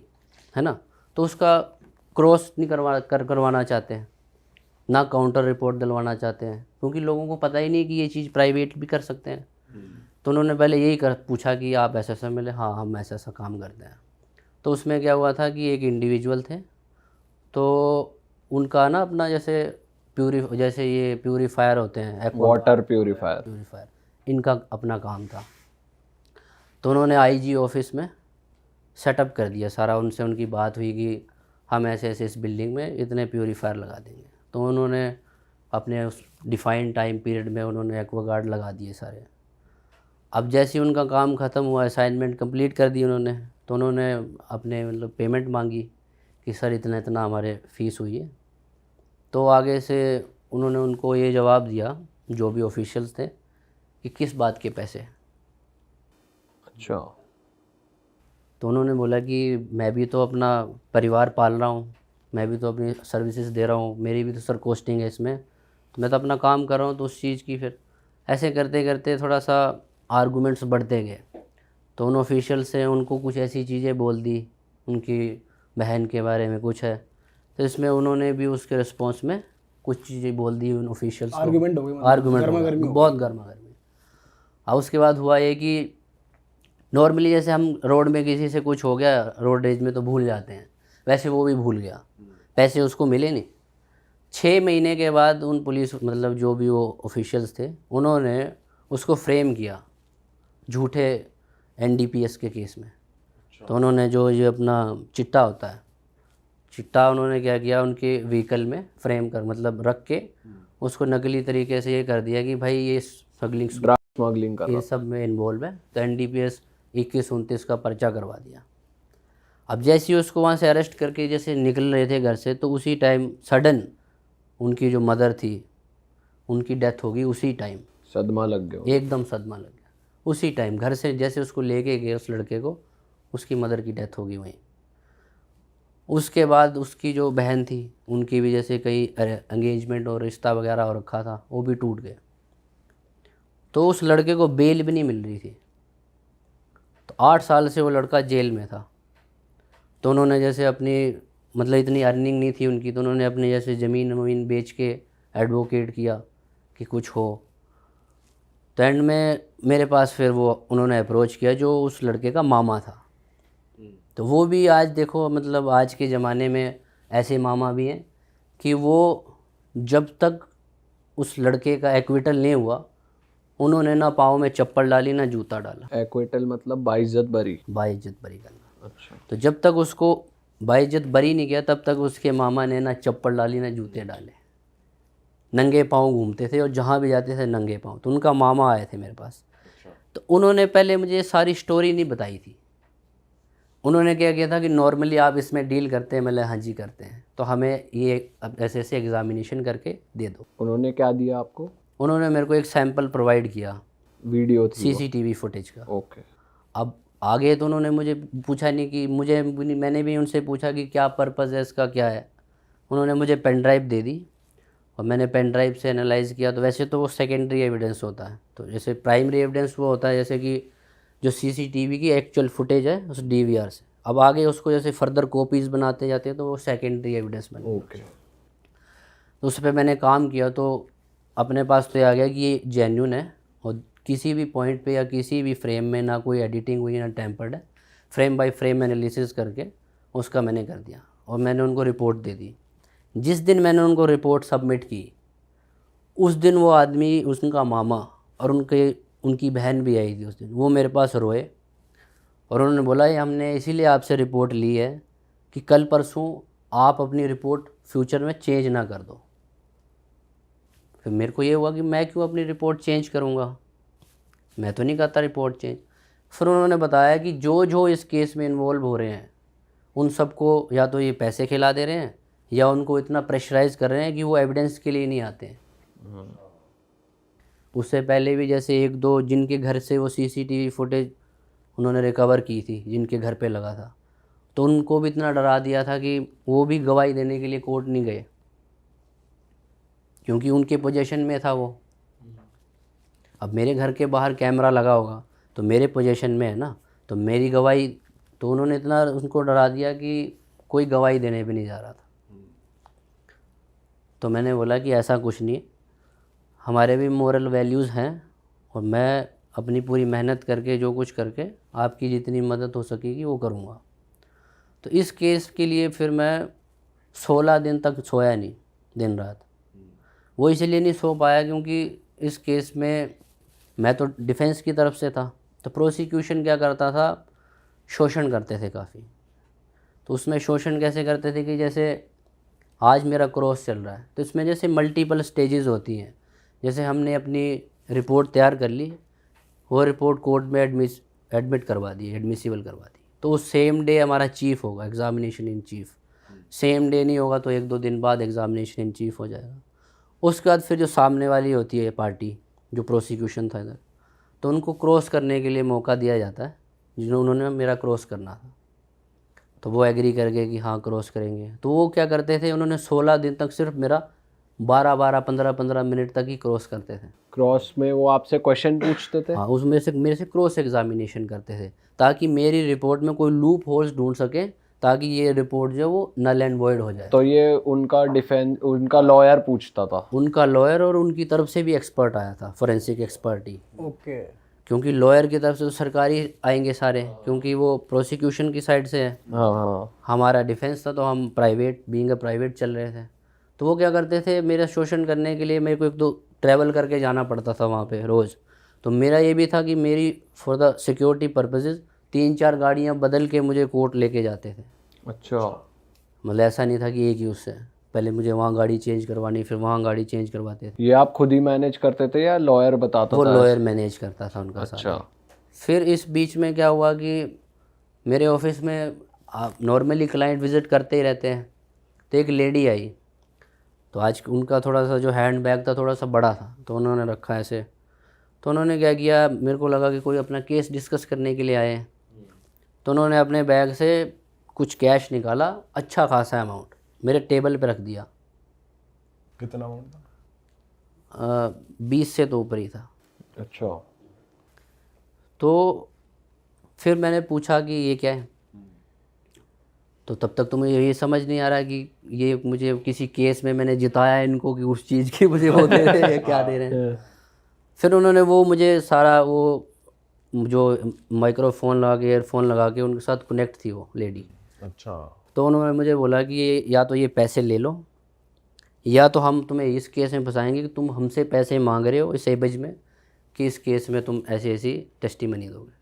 है ना, तो उसका क्रॉस नहीं करवाना चाहते हैं, ना काउंटर रिपोर्ट दिलवाना चाहते हैं, क्योंकि लोगों को पता ही नहीं कि ये चीज़ प्राइवेट भी कर सकते हैं। तो उन्होंने पहले यही पूछा कि आप ऐसा मिले, हाँ हम ऐसा काम करते हैं। तो उसमें क्या हुआ था कि एक इंडिविजुअल थे, तो उनका ना अपना जैसे ये प्यूरीफायर होते हैं, वाटर प्यूरीफायर, इनका अपना काम था। तो उन्होंने आईजी ऑफिस में सेटअप कर दिया सारा, उनसे उनकी बात हुई कि हम ऐसे ऐसे इस बिल्डिंग में इतने प्यूरीफायर लगा देंगे। तो उन्होंने अपने उस डिफाइंड टाइम पीरियड में उन्होंने एक्वागार्ड लगा दिए सारे। अब जैसे ही उनका काम ख़त्म हुआ, असाइनमेंट कंप्लीट कर दी उन्होंने, तो उन्होंने अपने मतलब पेमेंट मांगी कि सर इतना इतना हमारे फ़ीस हुई है। तो आगे से उन्होंने उनको ये जवाब दिया, जो भी ऑफिशियल्स थे, कि किस बात के पैसे। अच्छा। तो उन्होंने बोला कि मैं भी तो अपना परिवार पाल रहा हूँ, मैं भी तो अपनी सर्विसेज दे रहा हूँ, मेरी भी तो सर कॉस्टिंग है इसमें, तो मैं तो अपना काम कर रहा हूँ, तो उस चीज़ की फिर ऐसे करते करते थोड़ा सा आर्गूमेंट्स बढ़ते गए। तो उन ऑफिशियल से उनको कुछ ऐसी चीज़ें बोल दी, उनकी बहन के बारे में कुछ है, तो इसमें उन्होंने भी उसके रिस्पॉन्स में कुछ चीज़ें बोल दी उन ऑफिशियल्स को। आर्गुमेंट हो गई, मतलब आर्गूमेंट गर्मा गर्मी हो बहुत गर्मा गर्मी। और उसके बाद हुआ ये कि नॉर्मली जैसे हम रोड में किसी से कुछ हो गया रोड रेज में तो भूल जाते हैं, वैसे वो भी भूल गया, पैसे उसको मिले नहीं। 6 महीने के बाद उन पुलिस मतलब जो भी वो ऑफिशियल्स थे, उन्होंने उसको फ्रेम किया झूठे एनडीपीएस के केस में। तो उन्होंने जो ये अपना चिट्टा होता है, चिट्टा उन्होंने क्या किया, उनके व्हीकल में फ्रेम कर मतलब रख के उसको नकली तरीके से ये कर दिया कि भाई ये स्मगलिंग कर ये सब में इन्वॉल्व है। तो एनडीपीएस 21-29 का पर्चा करवा दिया। अब जैसे ही उसको वहाँ से अरेस्ट करके जैसे निकल रहे थे घर से, तो उसी टाइम सडन उनकी जो मदर थी उनकी डेथ हो गई। उसी टाइम सदमा लग गया। एकदम सदमा लग गया। उसी टाइम घर से जैसे उसको लेके गए उस लड़के को, उसकी मदर की डेथ हो गई वहीं। उसके बाद उसकी जो बहन थी उनकी भी जैसे कई एंगेजमेंट और रिश्ता वगैरह हो रखा था, वो भी टूट गए। तो उस लड़के को बेल भी नहीं मिल रही थी। तो 8 साल से वो लड़का जेल में था। तो उन्होंने जैसे अपनी मतलब इतनी अर्निंग नहीं थी उनकी, तो उन्होंने अपने जैसे ज़मीन वमीन बेच के एडवोकेट किया कि कुछ हो। तो एंड में मेरे पास फिर वो उन्होंने अप्रोच किया जो उस लड़के का मामा था। तो वो भी आज देखो मतलब आज के ज़माने में ऐसे मामा भी हैं कि वो जब तक उस लड़के का एक्विटल नहीं हुआ, उन्होंने ना पाँव में चप्पल डाली ना जूता डाला। एक्विटल मतलब बाइज्जत बरी। बाइज्जत बरी करना। अच्छा। तो जब तक उसको बाइज्जत बरी नहीं किया, तब तक उसके मामा ने ना चप्पल डाली ना जूते डाले, नंगे पाँव घूमते थे और जहाँ भी जाते थे नंगे पाँव। तो उनका मामा आए थे मेरे पास। तो उन्होंने पहले मुझे सारी स्टोरी नहीं बताई थी। उन्होंने क्या किया था कि नॉर्मली आप इसमें डील करते हैं, मतलब हाँ जी करते हैं, तो हमें ये ऐसे ऐसे एग्जामिनेशन करके दे दो। उन्होंने क्या दिया आपको? उन्होंने मेरे को एक सैंपल प्रोवाइड किया, वीडियो थी वो? सीसीटीवी फुटेज का। ओके। अब आगे तो उन्होंने मुझे पूछा नहीं कि मैंने भी उनसे पूछा कि क्या पर्पज़ है इसका, क्या है। उन्होंने मुझे पेन ड्राइव दे दी और मैंने पेन ड्राइव से एनालाइज़ किया। तो वैसे तो वो सेकेंडरी एविडेंस होता है, तो जैसे प्राइमरी एविडेंस वो होता है जैसे कि जो सीसीटीवी की एक्चुअल फुटेज है उस डीवीआर से। अब आगे उसको जैसे फर्दर कॉपीज़ बनाते जाते हैं तो वो सेकेंडरी एविडेंस बन। ओके। तो उस पर मैंने काम किया, तो अपने पास तो ये आ गया कि ये जेन्युइन है और किसी भी पॉइंट पे या किसी भी फ्रेम में ना कोई एडिटिंग हुई ना टेम्पर्ड है। फ्रेम बाय फ्रेम एनालिसिस करके उसका मैंने कर दिया और मैंने उनको रिपोर्ट दे दी। जिस दिन मैंने उनको रिपोर्ट सबमिट की, उस दिन वो आदमी, उनका मामा और उनकी बहन भी आई थी उस दिन, वो मेरे पास रोए और उन्होंने बोला ये हमने इसीलिए आपसे रिपोर्ट ली है कि कल परसों आप अपनी रिपोर्ट फ्यूचर में चेंज ना कर दो। फिर मेरे को ये हुआ कि मैं क्यों अपनी रिपोर्ट चेंज करूँगा, मैं तो नहीं करता रिपोर्ट चेंज। फिर उन्होंने बताया कि जो जो इस केस में इन्वॉल्व हो रहे हैं उन सबको या तो ये पैसे खिला दे रहे हैं या उनको इतना प्रेशराइज कर रहे हैं कि वो एविडेंस के लिए नहीं आते हैं। उससे पहले भी जैसे 1-2 जिनके घर से वो सीसीटीवी फुटेज उन्होंने रिकवर की थी, जिनके घर पे लगा था, तो उनको भी इतना डरा दिया था कि वो भी गवाही देने के लिए कोर्ट नहीं गए क्योंकि उनके पोजीशन में था वो। अब मेरे घर के बाहर कैमरा लगा होगा तो मेरे पोजीशन में है ना, तो मेरी गवाही, तो उन्होंने इतना उनको डरा दिया कि कोई गवाही देने भी नहीं जा रहा था। तो मैंने बोला कि ऐसा कुछ नहीं, हमारे भी मोरल वैल्यूज़ हैं और मैं अपनी पूरी मेहनत करके जो कुछ करके आपकी जितनी मदद हो सकेगी वो करूँगा। तो इस केस के लिए फिर मैं 16 दिन तक सोया नहीं, दिन रात। वो इसलिए नहीं सो पाया क्योंकि इस केस में मैं तो डिफेंस की तरफ से था, तो प्रोसिक्यूशन क्या करता था, शोषण करते थे काफ़ी। तो उसमें शोषण कैसे करते थे कि जैसे आज मेरा क्रॉस चल रहा है, तो इसमें जैसे मल्टीपल स्टेजेस होती हैं। जैसे हमने अपनी रिपोर्ट तैयार कर ली, वो रिपोर्ट कोर्ट में एडमिट करवा दी, एडमिसिबल करवा दी, तो उस सेम डे हमारा चीफ होगा, examination in chief. Same day नहीं होगा तो 1-2 दिन बाद एग्जामिनेशन इन चीफ हो जाएगा। उसके बाद फिर जो सामने वाली होती है पार्टी, जो प्रोसिक्यूशन था इधर, तो उनको क्रॉस करने के लिए मौका दिया जाता है, जिन्होंने मेरा क्रॉस करना था। तो वो एग्री कर गए कि हाँ क्रॉस करेंगे। तो वो क्या करते थे, उन्होंने 16 दिन तक सिर्फ मेरा 12-12, 15-15 मिनट तक ही क्रॉस करते थे। क्रॉस में वो आपसे क्वेश्चन पूछते थे? हाँ, उसमें से मेरे से क्रॉस एग्जामिनेशन करते थे, ताकि मेरी रिपोर्ट में कोई लूप होल्स ढूंढ सके, ताकि ये रिपोर्ट जो वो नल एंड वॉइड हो जाए। तो ये उनका डिफेंस, उनका लॉयर पूछता था? उनका लॉयर और उनकी तरफ से भी एक्सपर्ट आया था, फोरेंसिक एक्सपर्ट ही। ओके। क्योंकि लॉयर की तरफ से तो सरकारी आएंगे सारे, क्योंकि वो प्रोसिक्यूशन की साइड से है। हाँ हाँ। हमारा डिफेंस था, तो हम प्राइवेट बीइंग अ प्राइवेट चल रहे थे। तो वो क्या करते थे, मेरा शोषण करने के लिए मेरे को 1-2 ट्रैवल करके जाना पड़ता था वहाँ पे रोज़। तो मेरा ये भी था कि मेरी फॉर द सिक्योरिटी पर्पसेस 3-4 गाड़ियाँ बदल के मुझे कोर्ट लेके जाते थे। अच्छा। मतलब ऐसा नहीं था कि एक ही उससे, पहले मुझे वहाँ गाड़ी चेंज करवानी, फिर वहाँ गाड़ी चेंज करवाते थे। ये आप खुद ही मैनेज करते थे या लॉयर बताता वो था? लॉयर मैनेज करता था उनका सारा। अच्छा। फिर इस बीच में क्या हुआ कि मेरे ऑफिस में आप नॉर्मली क्लाइंट विज़िट करते ही रहते हैं, तो एक लेडी आई। तो आज उनका थोड़ा सा जो हैंड बैग था थोड़ा सा बड़ा था, तो उन्होंने रखा ऐसे। तो उन्होंने क्या किया, मेरे को लगा कि कोई अपना केस डिस्कस करने के लिए आए हैं। तो उन्होंने अपने बैग से कुछ कैश निकाला, अच्छा खासा अमाउंट, मेरे टेबल पे रख दिया। कितना अमाउंट था? 20 से तो ऊपर ही था। अच्छा। तो फिर मैंने पूछा कि ये क्या है, तो तब तक तो मुझे ये समझ नहीं आ रहा कि ये मुझे किसी केस में मैंने जिताया है इनको, कि उस चीज़ की मुझे वो दे रहे हैं या क्या दे रहे हैं। फिर उन्होंने वो मुझे सारा वो जो माइक्रोफोन लगा के, ईयरफोन लगा के, उनके साथ कनेक्ट थी वो लेडी। अच्छा। तो उन्होंने मुझे बोला कि ये या तो ये पैसे ले लो, या तो हम तुम्हें इस केस में फंसाएंगे कि तुम हमसे पैसे मांग रहे हो इस एवज में कि इस केस में तुम ऐसी ऐसी टेस्टिमनी दोगे।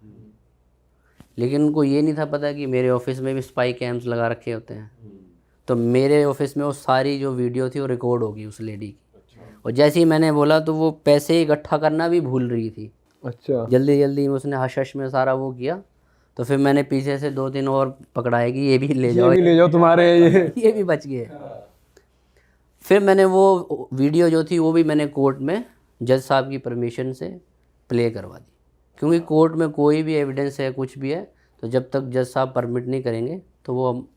लेकिन उनको ये नहीं था पता कि मेरे ऑफिस में भी स्पाई कैम्स लगा रखे होते हैं। तो मेरे ऑफिस में वो सारी जो वीडियो थी वो रिकॉर्ड होगी उस लेडी की। और जैसे ही मैंने बोला तो वो पैसे इकट्ठा करना भी भूल रही थी। अच्छा। जल्दी जल्दी उसने हश हश में सारा वो किया। तो फिर मैंने पीछे से 2-3 और पकड़ाए कि ये भी ले जाओ, ले जाओ तुम्हारे ये भी बच गए। फिर मैंने वो वीडियो जो थी वो भी मैंने कोर्ट में जज साहब की परमिशन से प्ले करवा दी, क्योंकि कोर्ट में कोई भी एविडेंस है, कुछ भी है, तो जब तक जज साहब परमिट नहीं करेंगे तो वो हम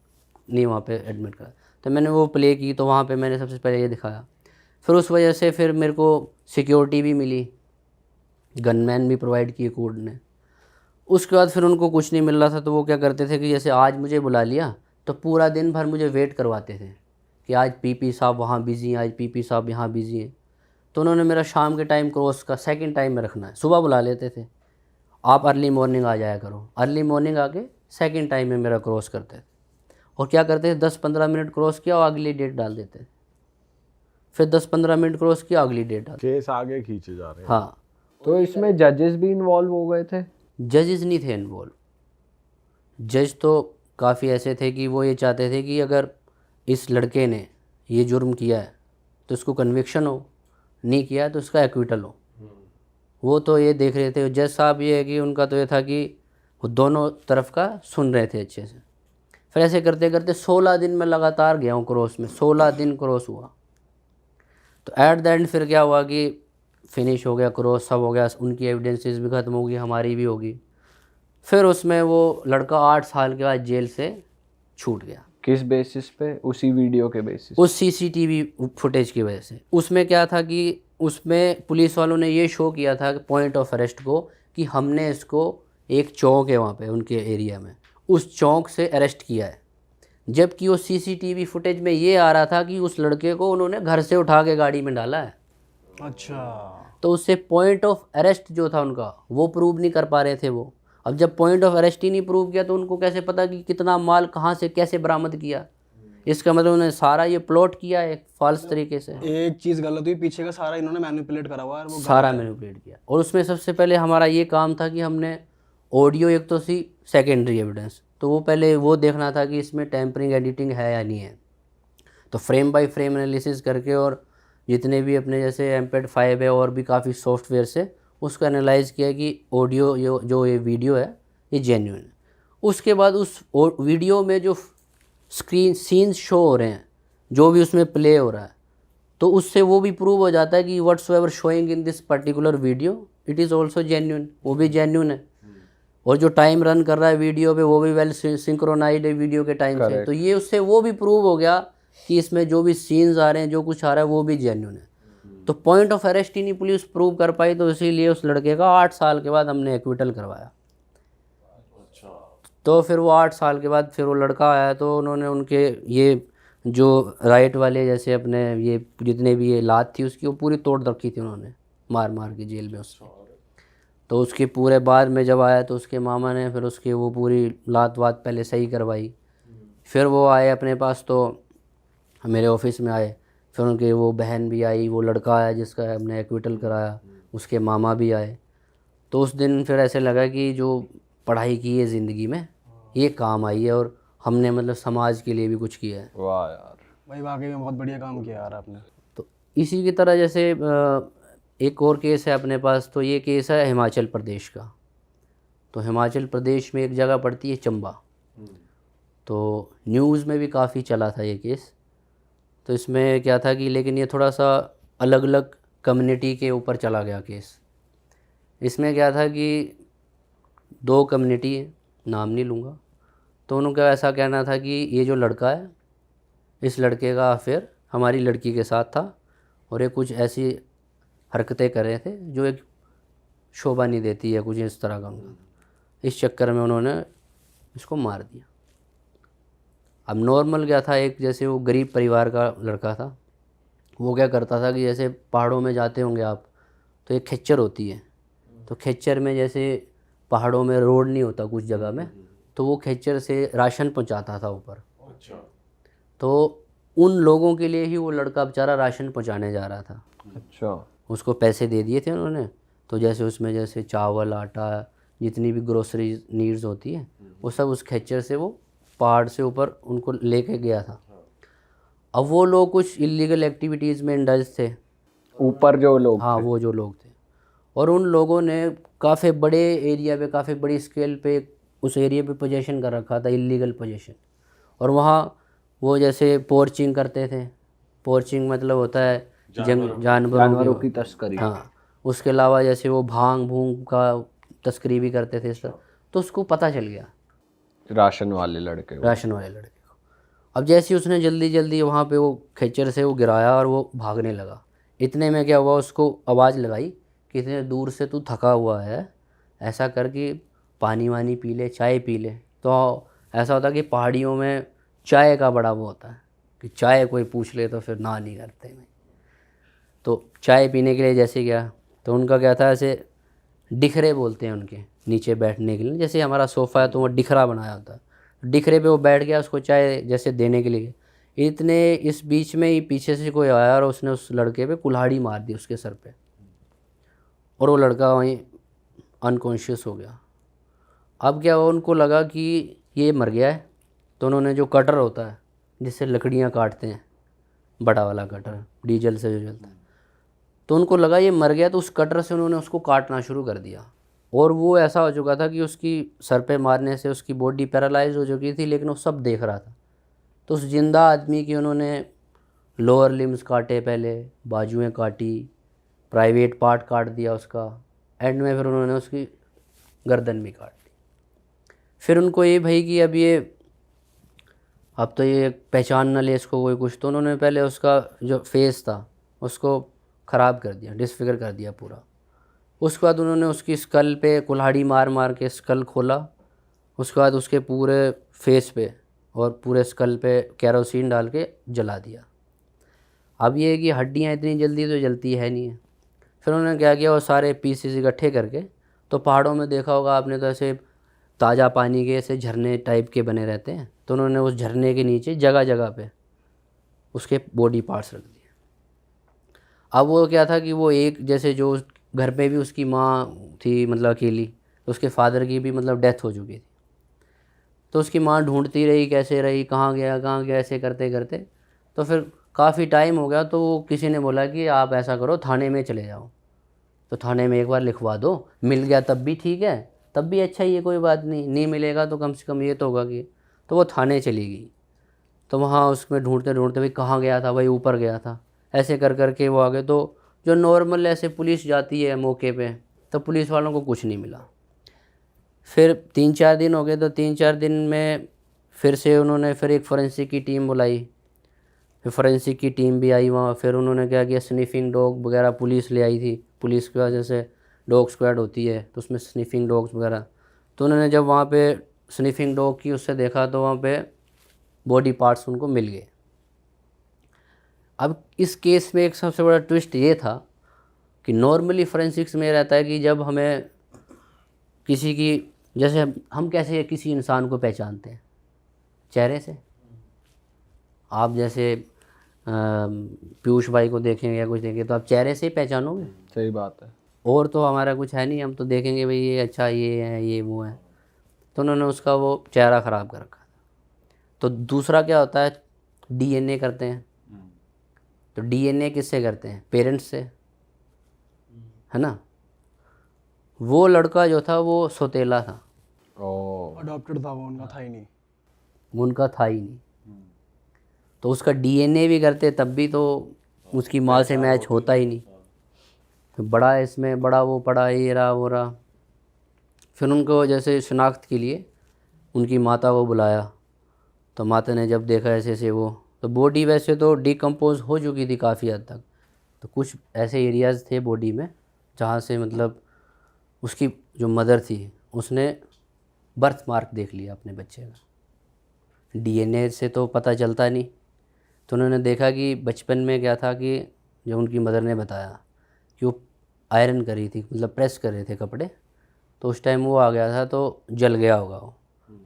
नहीं वहाँ पे एडमिट करा। तो मैंने वो प्ले की, तो वहाँ पे मैंने सबसे पहले ये दिखाया। फिर उस वजह से फिर मेरे को सिक्योरिटी भी मिली, गनमैन भी प्रोवाइड किए कोर्ट ने। उसके बाद फिर उनको कुछ नहीं मिल रहा था, तो वो क्या करते थे कि जैसे आज मुझे बुला लिया तो पूरा दिन भर मुझे वेट करवाते थे कि आज पीपी साहब वहाँ बिज़ी हैं, आज पीपी साहब यहाँ बिज़ी हैं। तो उन्होंने मेरा शाम के टाइम क्रॉस का सेकंड टाइम में रखना है। सुबह बुला लेते थे, आप अर्ली मॉर्निंग आ जाया करो। अर्ली मॉर्निंग आके सेकंड टाइम में मेरा क्रॉस करते थे। और क्या करते थे, 10-15 मिनट क्रॉस किया और अगली डेट डाल देते थे। फिर 10-15 मिनट क्रॉस किया, अगली डेट डाल। केस आगे खींचे जा रहे हैं। हाँ, तो इसमें जजेस भी इन्वॉल्व हो गए थे? जजेस नहीं थे इन्वॉल्व। जज तो काफ़ी ऐसे थे कि वो ये चाहते थे कि अगर इस लड़के ने ये जुर्म किया है तो इसको कन्विक्शन हो, नहीं किया है तो इसका एक्विटल हो। वो तो ये देख रहे थे। जज साहब ये है कि उनका तो ये था कि वो दोनों तरफ का सुन रहे थे अच्छे से। फिर ऐसे करते करते 16 दिन में लगातार गया हूँ क्रॉस में, 16 दिन क्रॉस हुआ। तो एट द एंड फिर क्या हुआ कि फिनिश हो गया क्रॉस, सब हो गया, उनकी एविडेंसेस भी ख़त्म होगी, हमारी भी होगी। फिर उसमें वो लड़का 8 साल के बाद जेल से छूट गया। किस बेसिस पे? उसी वीडियो के बेसिस? उस सीसीटीवी फुटेज की वजह से। उसमें क्या था कि उसमें पुलिस वालों ने ये शो किया था पॉइंट ऑफ अरेस्ट को कि हमने इसको, एक चौक है वहाँ पे उनके एरिया में, उस चौक से अरेस्ट किया है। जबकि वो सीसीटीवी फुटेज में ये आ रहा था कि उस लड़के को उन्होंने घर से उठा के गाड़ी में डाला है। अच्छा। तो उससे पॉइंट ऑफ अरेस्ट जो था उनका वो प्रूव नहीं कर पा रहे थे वो। अब जब पॉइंट ऑफ अरेस्ट ही नहीं प्रूव किया तो उनको कैसे पता कि कितना माल कहाँ से कैसे बरामद किया। इसका मतलब उन्होंने सारा ये प्लॉट किया है फॉल्स तरीके से, एक चीज गलत हुई, पीछे का सारा इन्होंने मैनिपुलेट करा हुआ है और वो सारा मैनिपुलेट किया। और उसमें सबसे पहले हमारा ये काम था कि हमने ऑडियो, एक तो सी सेकेंडरी एविडेंस, तो वो पहले वो देखना था कि इसमें टेम्परिंग एडिटिंग है या नहीं है। तो फ्रेम बाय फ्रेम एनालिसिस करके और जितने भी अपने जैसे MP5 है और भी काफ़ी सॉफ्टवेयर से उसको एनालाइज किया कि ऑडियो जो ये वीडियो है ये जेन्युइन है। उसके बाद उस वीडियो में जो स्क्रीन सीन्स शो हो रहे हैं, जो भी उसमें प्ले हो रहा है, तो उससे वो भी प्रूव हो जाता है कि whatsoever showing in this particular video it is also genuine, वो भी जेन्युइन है। और जो टाइम रन कर रहा है वीडियो पे वो भी वेल सिंक्रोनाइज्ड है वीडियो के टाइम से, तो ये उससे वो भी प्रूव हो गया कि इसमें जो भी सीन्स आ रहे हैं, जो कुछ आ रहा है वो भी जेन्युइन है। तो पॉइंट ऑफ अरेस्ट ही नहीं पुलिस प्रूव कर पाई, तो इसीलिए उस लड़के का 8 साल के बाद हमने एक्विटल करवाया। तो फिर वो 8 साल के बाद फिर वो लड़का आया, तो उन्होंने उनके ये जो राइट वाले जैसे अपने ये जितने भी ये लात थी उसकी वो पूरी तोड़ रखी थी उन्होंने, मार मार के जेल में उसको। तो उसके पूरे बाद में जब आया तो उसके मामा ने फिर उसकी वो पूरी लात वात पहले सही करवाई। फिर वो आए अपने पास, तो मेरे ऑफिस में आए, फिर उनके वो बहन भी आई, वो लड़का आया जिसका हमने एक्विटल कराया, उसके मामा भी आए। तो उस दिन फिर ऐसे लगा कि जो पढ़ाई की है ज़िंदगी में ये काम आई है और हमने मतलब समाज के लिए भी कुछ किया है। वाह यार, भाई वाकई में बहुत बढ़िया काम किया यार आपने। तो इसी की तरह जैसे एक और केस है अपने पास, तो ये केस है हिमाचल प्रदेश का। तो हिमाचल प्रदेश में एक जगह पड़ती है चंबा, तो न्यूज़ में भी काफ़ी चला था ये केस। तो इसमें क्या था कि लेकिन ये थोड़ा सा अलग अलग कम्युनिटी के ऊपर चला गया केस। इसमें क्या था कि 2 कम्युनिटी है, नाम नहीं लूँगा, तो उनका ऐसा कहना था कि ये जो लड़का है, इस लड़के का अफेयर हमारी लड़की के साथ था और ये कुछ ऐसी हरकतें कर रहे थे जो एक शोभा नहीं देती है, कुछ इस तरह का उनका। इस चक्कर में उन्होंने इसको मार दिया। अब नॉर्मल क्या था, एक जैसे वो गरीब परिवार का लड़का था, वो क्या करता था कि जैसे पहाड़ों में जाते होंगे आप, तो एक खच्चर होती है, तो खच्चर में जैसे पहाड़ों में रोड नहीं होता कुछ जगह में, तो वो खच्चर से राशन पहुंचाता था ऊपर। तो उन लोगों के लिए ही वो लड़का बेचारा राशन पहुंचाने जा रहा था। अच्छा, उसको पैसे दे दिए थे उन्होंने, तो जैसे उसमें जैसे चावल आटा जितनी भी ग्रोसरी नीड्स होती है वो सब उस खच्चर से वो पहाड़ से ऊपर उनको लेके गया था। अब वो लोग कुछ इलीगल एक्टिविटीज़ में इंडल्ज थे, ऊपर जो लोग हाँ वो जो लोग थे, और उन लोगों ने काफ़ी बड़े एरिया पे, काफ़ी बड़ी स्केल पे उस एरिया पे पोजीशन कर रखा था, इलीगल पोजीशन। और वहाँ वो जैसे पोर्चिंग करते थे। पोर्चिंग मतलब होता है जानवरों की तस्करी। हाँ, उसके अलावा जैसे वो भांग भूंग का तस्करी भी करते थे इस तरह। तो उसको पता चल गया राशन वाले लड़के को। राशन वाले लड़के को। अब जैसे ही उसने जल्दी जल्दी वहाँ पे वो खच्चर से वो गिराया और वो भागने लगा, इतने में क्या हुआ, उसको आवाज़ लगाई कि इतने दूर से तू थका हुआ है, ऐसा कर कि पानी वानी पी ले, चाय पी ले। तो ऐसा होता है कि पहाड़ियों में चाय का बड़ा वो होता है कि चाय कोई पूछ ले तो फिर ना नहीं करते हैं। तो चाय पीने के लिए जैसे गया, तो उनका क्या था, ऐसे डिखरे बोलते हैं उनके नीचे बैठने के लिए, जैसे हमारा सोफ़ा है तो वो डिखरा बनाया होता है, डिखरे पे वो बैठ गया उसको चाय जैसे देने के लिए। इतने इस बीच में ही पीछे से कोई आया और उसने उस लड़के पे कुल्हाड़ी मार दी उसके सर पे, और वो लड़का वहीं अनकॉन्शियस हो गया। अब क्या हुआ, उनको लगा कि ये मर गया है, तो उन्होंने जो कटर होता है जिससे लकड़ियाँ काटते हैं, बड़ा वाला कटर डीजल से जो चलता है, तो उनको लगा ये मर गया, तो उस कटर से उन्होंने उसको काटना शुरू कर दिया। और वो ऐसा हो चुका था कि उसकी सर पे मारने से उसकी बॉडी पैरालाइज हो चुकी थी, लेकिन वो सब देख रहा था। तो उस जिंदा आदमी की उन्होंने लोअर लिम्स काटे, पहले बाजुएं काटी, प्राइवेट पार्ट काट दिया उसका, एंड में फिर उन्होंने उसकी गर्दन भी काट दी। फिर उनको ये भाई कि अब तो ये पहचान ना ले इसको कोई कुछ, तो उन्होंने पहले उसका जो फेस था उसको ख़राब कर दिया, डिसफिगर कर दिया पूरा। उसके बाद उन्होंने उसकी स्कल पे कुल्हाड़ी मार मार के स्कल खोला, उसके बाद उसके पूरे फेस पे और पूरे स्कल पे केरोसिन डाल के जला दिया। अब ये है कि हड्डियाँ इतनी जल्दी तो जलती है नहीं है। फिर उन्होंने क्या किया, वो सारे पीसेस इकट्ठे करके, तो पहाड़ों में देखा होगा आपने, तो ऐसे ताज़ा पानी के ऐसे झरने टाइप के बने रहते हैं, तो उन्होंने उस झरने के नीचे जगह जगह पे उसके बॉडी पार्ट्स रख दिए। अब वो क्या था कि वो एक जैसे जो घर पे भी उसकी माँ थी मतलब अकेली, तो उसके फादर की भी मतलब डेथ हो चुकी थी, तो उसकी माँ ढूंढती रही कैसे रही, कहाँ गया ऐसे करते करते, तो फिर काफ़ी टाइम हो गया, तो किसी ने बोला कि आप ऐसा करो थाने में चले जाओ, तो थाने में एक बार लिखवा दो, मिल गया तब भी ठीक है, तब भी अच्छा ही है, कोई बात नहीं, नहीं मिलेगा तो कम से कम ये तो होगा कि। तो वो थाने चली गई, तो वहाँ उसमें ढूंढते ढूंढते भाई कहाँ गया था, भाई ऊपर गया था, ऐसे कर कर के वो आ गए। तो जो नॉर्मल ऐसे पुलिस जाती है मौके पे, तो पुलिस वालों को कुछ नहीं मिला। फिर 3-4 दिन हो गए, तो 3-4 दिन में फिर से उन्होंने फिर एक फोरेंसिक की टीम बुलाई, फिर फोरेंसिक की टीम भी आई वहाँ। फिर उन्होंने क्या किया, स्निफिंग डॉग वगैरह पुलिस ले आई थी, पुलिस की वजह से डॉग स्क्वाड होती है तो उसमें स्निफिंग डॉग्स वगैरह, तो उन्होंने जब वहाँ पे स्निफिंग डॉग की उससे देखा तो वहाँ पे बॉडी पार्ट्स उनको मिल गए। अब इस केस में एक सबसे बड़ा ट्विस्ट ये था कि नॉर्मली फोरेंसिक्स में रहता है कि जब हमें किसी की, जैसे हम कैसे किसी इंसान को पहचानते हैं, चेहरे से। आप जैसे पीयूष भाई को देखेंगे या कुछ देखेंगे तो आप चेहरे से ही पहचानोगे, सही बात है। और तो हमारा कुछ है नहीं, हम तो देखेंगे भाई ये अच्छा ये है ये वो है, तो उन्होंने उसका वो चेहरा ख़राब कर रखा था। तो दूसरा क्या होता है, डीएनए करते हैं, तो डीएनए किससे करते हैं, पेरेंट्स से, है ना। वो लड़का जो था वो सौतेला था, ओ, अडॉप्टेड था वो, उनका था ही नहीं। उनका था ही नहीं, तो उसका डीएनए भी करते तब भी तो उसकी माँ से मैच होता ही नहीं। फिर बड़ा इसमें बड़ा वो पड़ा, ये रहा वो रहा। फिर उनको जैसे शिनाख्त के लिए उनकी माता को बुलाया, तो माता ने जब देखा ऐसे ऐसे वो, तो बॉडी वैसे तो डिकम्पोज हो चुकी थी काफ़ी हद तक, तो कुछ ऐसे एरियाज़ थे बॉडी में जहाँ से मतलब उसकी जो मदर थी उसने बर्थ मार्क देख लिया अपने बच्चे का। डीएनए से तो पता चलता नहीं, तो उन्होंने देखा कि बचपन में क्या था कि जब उनकी मदर ने बताया कि वो आयरन करी थी, मतलब प्रेस कर रहे थे कपड़े, तो उस टाइम वो आ गया था तो जल गया होगा वो,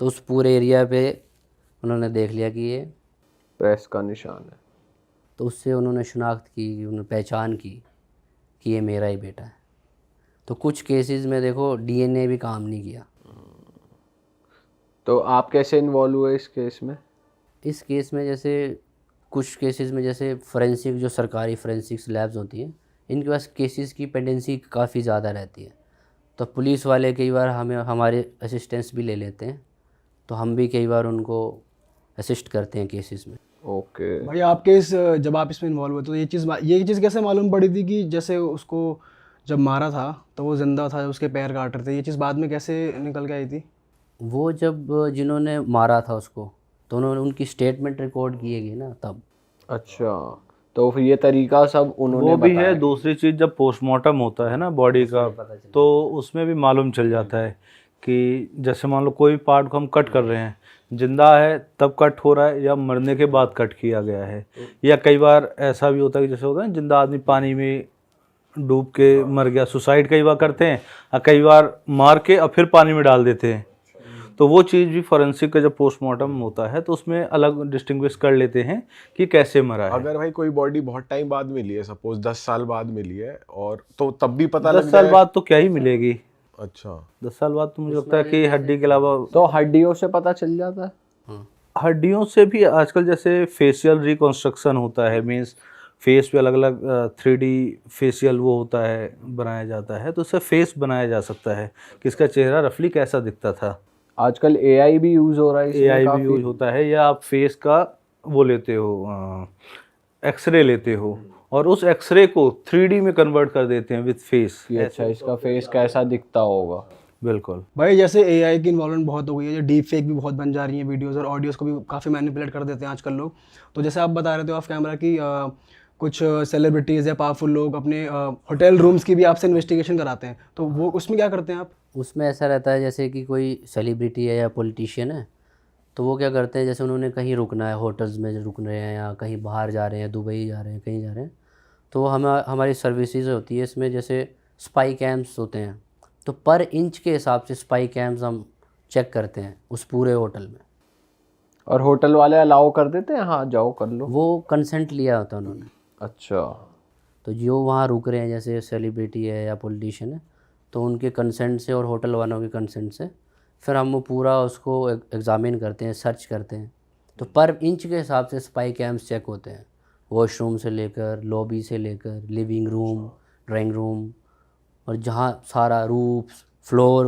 तो उस पूरे एरिया पे उन्होंने देख लिया कि ये, प्रेस का निशान है। तो उससे उन्होंने शिनाख्त की, उन्होंने पहचान की कि ये मेरा ही बेटा है। तो कुछ केसेस में देखो डीएनए भी काम नहीं किया। तो आप कैसे इन्वॉल्व हुए इस केस में? इस केस में जैसे कुछ केसेस में जैसे फोरेंसिक जो सरकारी फोरेंसिक्स लैब्स होती हैं, इनके पास केसेस की पेंडेंसी काफ़ी ज़्यादा रहती है, तो पुलिस वाले कई बार हमें हमारे असिस्टेंस भी ले लेते हैं, तो हम भी कई बार उनको असिस्ट करते हैं केसेस में। ओके। भाई आपके इस, जब आप इसमें इन्वॉल्व हुए तो ये चीज़ कैसे मालूम पड़ी थी कि जैसे उसको जब मारा था तो वो जिंदा था, उसके पैर काट रहे थे, ये चीज़ बाद में कैसे निकल के आई थी? वो जब जिन्होंने मारा था उसको, तो उन्होंने उनकी स्टेटमेंट रिकॉर्ड की गई ना तब। अच्छा, तो फिर ये तरीका सब उन्होंने वो भी बताया। है। दूसरी चीज़, जब पोस्टमार्टम होता है ना बॉडी का, तो उसमें भी मालूम चल जाता है कि जैसे मान लो कोई पार्ट को हम कट कर रहे हैं, जिंदा है तब कट हो रहा है या मरने के बाद कट किया गया है, या कई बार ऐसा भी होता है कि जैसे होता है ना, जिंदा आदमी पानी में डूब के मर गया, सुसाइड कई बार करते हैं, और कई बार मार के और फिर पानी में डाल देते हैं। तो वो चीज़ भी फोरेंसिक का जब पोस्टमार्टम होता है तो उसमें अलग डिस्टिंग्विश कर लेते हैं कि कैसे मरा है। अगर भाई कोई बॉडी बहुत टाइम बाद मिली है, सपोज 10 साल बाद मिली है, और तो तब भी पता 10 लग साल जाए। बाद तो क्या ही मिलेगी, अच्छा, 10 साल बाद तो मुझे लगता है कि हड्डी के अलावा, तो हड्डियों से पता चल जाता है। हड्डियों से भी आजकल जैसे फेशियल रिकंस्ट्रक्शन होता है, मींस फेस पे अलग अलग 3D फेशियल वो होता है, बनाया जाता है, तो उससे फेस बनाया जा सकता है कि इसका चेहरा रफली कैसा दिखता था। आजकल एआई भी यूज हो रहा है इसमें एआई भी काफी। यूज होता है, या आप फेस का वो लेते हो, एक्सरे लेते हो, और उस एक्सरे को 3D में कन्वर्ट कर देते हैं विद फेस। कि अच्छा इसका फेस कैसा दिखता होगा। बिल्कुल। भाई जैसे एआई की इन्वॉल्वमेंट बहुत हो गई है, जो डीप फेक भी बहुत बन जा रही हैं, वीडियोस और ऑडियोस को भी काफ़ी मैनिपुलेट कर देते हैं आजकल लोग। तो जैसे आप बता रहे थे ऑफ कैमरा कि कुछ सेलिब्रिटीज़ या पावरफुल लोग अपने होटल रूम्स की भी आपसे इन्वेस्टिगेशन कराते हैं, तो वो उसमें क्या करते हैं आप? उसमें ऐसा रहता है जैसे कि कोई सेलिब्रिटी है या पॉलिटिशियन है, तो वो क्या करते हैं, जैसे उन्होंने कहीं रुकना है, होटल्स में रुक रहे हैं या कहीं बाहर जा रहे हैं, दुबई जा रहे हैं, कहीं जा रहे हैं, तो वो हमारी सर्विसेज होती है इसमें, जैसे स्पाई कैम्स होते हैं, तो पर इंच के हिसाब से स्पाई कैम्स हम चेक करते हैं उस पूरे होटल में। और होटल वाले अलाउ कर देते हैं, हाँ जाओ कर लो? वो कंसेंट लिया होता है उन्होंने। अच्छा। तो जो वहाँ रुक रहे हैं जैसे सेलिब्रिटी है या पॉलिटिशियन है, तो उनके कंसेंट से और होटल वालों के कंसेंट से फिर हम वो पूरा उसको एग्ज़ामिन करते हैं, सर्च करते हैं। तो पर इंच के हिसाब से स्पाई कैम्स चेक होते हैं, वॉशरूम से लेकर, लॉबी से लेकर, लिविंग रूम, ड्राइंग रूम, और जहाँ सारा रूफ, फ्लोर।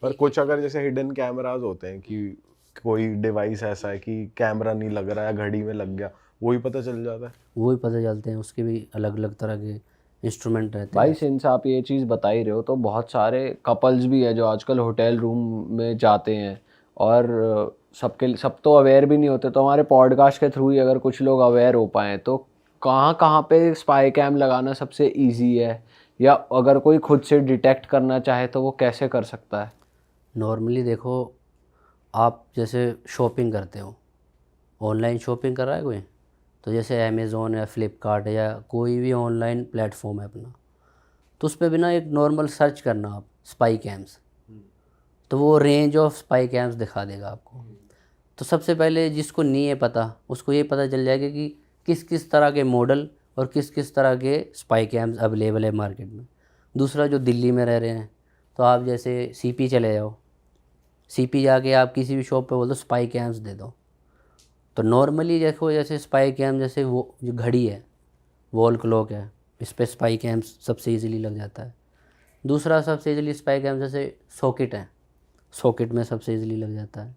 पर कुछ अगर जैसे हिडन कैमरास होते हैं कि कोई डिवाइस ऐसा है कि कैमरा नहीं लग रहा है, घड़ी में लग गया, वो ही पता चल जाता है? वो ही पता चलते हैं, उसके भी अलग अलग तरह के इंस्ट्रूमेंट रहते भाई हैं। सिंस आप ये चीज़ बता ही रहे हो, तो बहुत सारे कपल्स भी है जो आजकल होटल रूम में जाते हैं और सब तो अवेयर भी नहीं होते। तो हमारे पॉडकास्ट के थ्रू ही अगर कुछ लोग अवेयर हो पाएँ तो कहाँ कहाँ पे स्पाई कैम लगाना सबसे इजी है, या अगर कोई खुद से डिटेक्ट करना चाहे तो वो कैसे कर सकता है? नॉर्मली देखो, आप जैसे शॉपिंग करते हो, ऑनलाइन शॉपिंग कर रहा है कोई, तो जैसे अमेज़ोन या फ्लिपकार्ट या कोई भी ऑनलाइन प्लेटफॉर्म है अपना, तो उस पर बिना एक नॉर्मल सर्च करना आप स्पाई कैम्स, तो वो रेंज ऑफ स्पाई कैम्स दिखा देगा आपको। तो सबसे पहले जिसको नहीं है पता, उसको ये पता चल जाएगा कि किस किस तरह के मॉडल और किस किस तरह के स्पाई कैम्स अवेलेबल है मार्केट में। दूसरा, जो दिल्ली में रह रहे हैं, तो आप जैसे सीपी चले जाओ, सीपी जाके आप किसी भी शॉप पे बोल दो स्पाई कैम्स दे दो, तो नॉर्मली देखो जैसे स्पाई कैम, जैसे वो जो घड़ी है, वॉल क्लॉक है, इस पर स्पाई कैम्स सबसे इजीली लग जाता है। दूसरा सबसे इजीली स्पाई कैम जैसे सॉकेट है, सॉकेट में सबसे इजीली लग जाता है।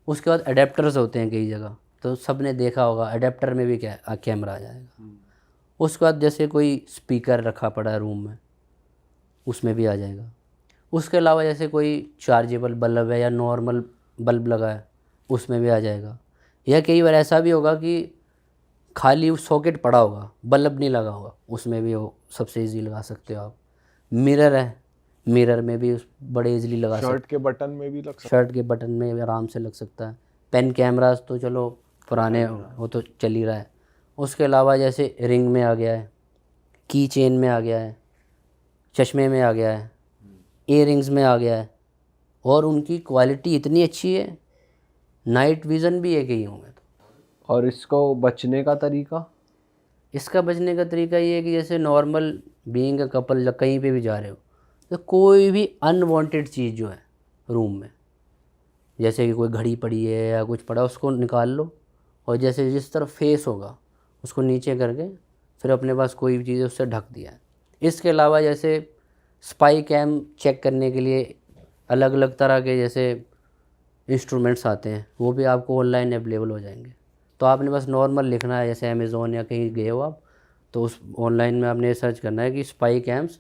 उसके बाद अडेप्टर्स होते हैं कई जगह, तो सब ने देखा होगा अडेप्टर में भी क्या कैमरा आ जाएगा। उसके बाद जैसे कोई स्पीकर रखा पड़ा है रूम में, उसमें भी आ जाएगा। उसके अलावा जैसे कोई चार्जेबल बल्ब है या नॉर्मल बल्ब लगा है, उसमें भी आ जाएगा। या कई बार ऐसा भी होगा कि खाली सॉकेट पड़ा होगा, बल्ब नहीं लगा होगा, उसमें भी वो सबसे इजी लगा सकते हो आप। मिरर है, मिरर में भी बड़े इजीली लगा सकते शर्ट के बटन में भी लग सकता शर्ट के बटन में भी आराम से लग सकता है। पेन कैमरास तो चलो पुराने, वो तो चल ही रहा है। उसके अलावा जैसे रिंग में आ गया है, की चेन में आ गया है, चश्मे में आ गया है, ईयरिंग्स में आ गया है, और उनकी क्वालिटी इतनी अच्छी है, नाइट विज़न भी है कईयों में। तो और इसको बचने का तरीका? इसका बचने का तरीका ये है कि जैसे नॉर्मल बीइंग अ कपल जब कहीं पे भी जा रहे हो, तो कोई भी अनवांटेड चीज़ जो है रूम में, जैसे कि कोई घड़ी पड़ी है या कुछ पड़ा, उसको निकाल लो, और जैसे जिस तरफ फेस होगा उसको नीचे करके फिर अपने पास कोई भी चीज़ है उससे ढक दिया है। इसके अलावा जैसे स्पाई कैम चेक करने के लिए अलग अलग तरह के जैसे इंस्ट्रूमेंट्स आते हैं, वो भी आपको ऑनलाइन अवेलेबल हो जाएंगे। तो आपने बस नॉर्मल लिखना है, जैसे अमेज़ोन या कहीं गए हो आप, तो उस ऑनलाइन में आपने सर्च करना है कि स्पाई कैम्स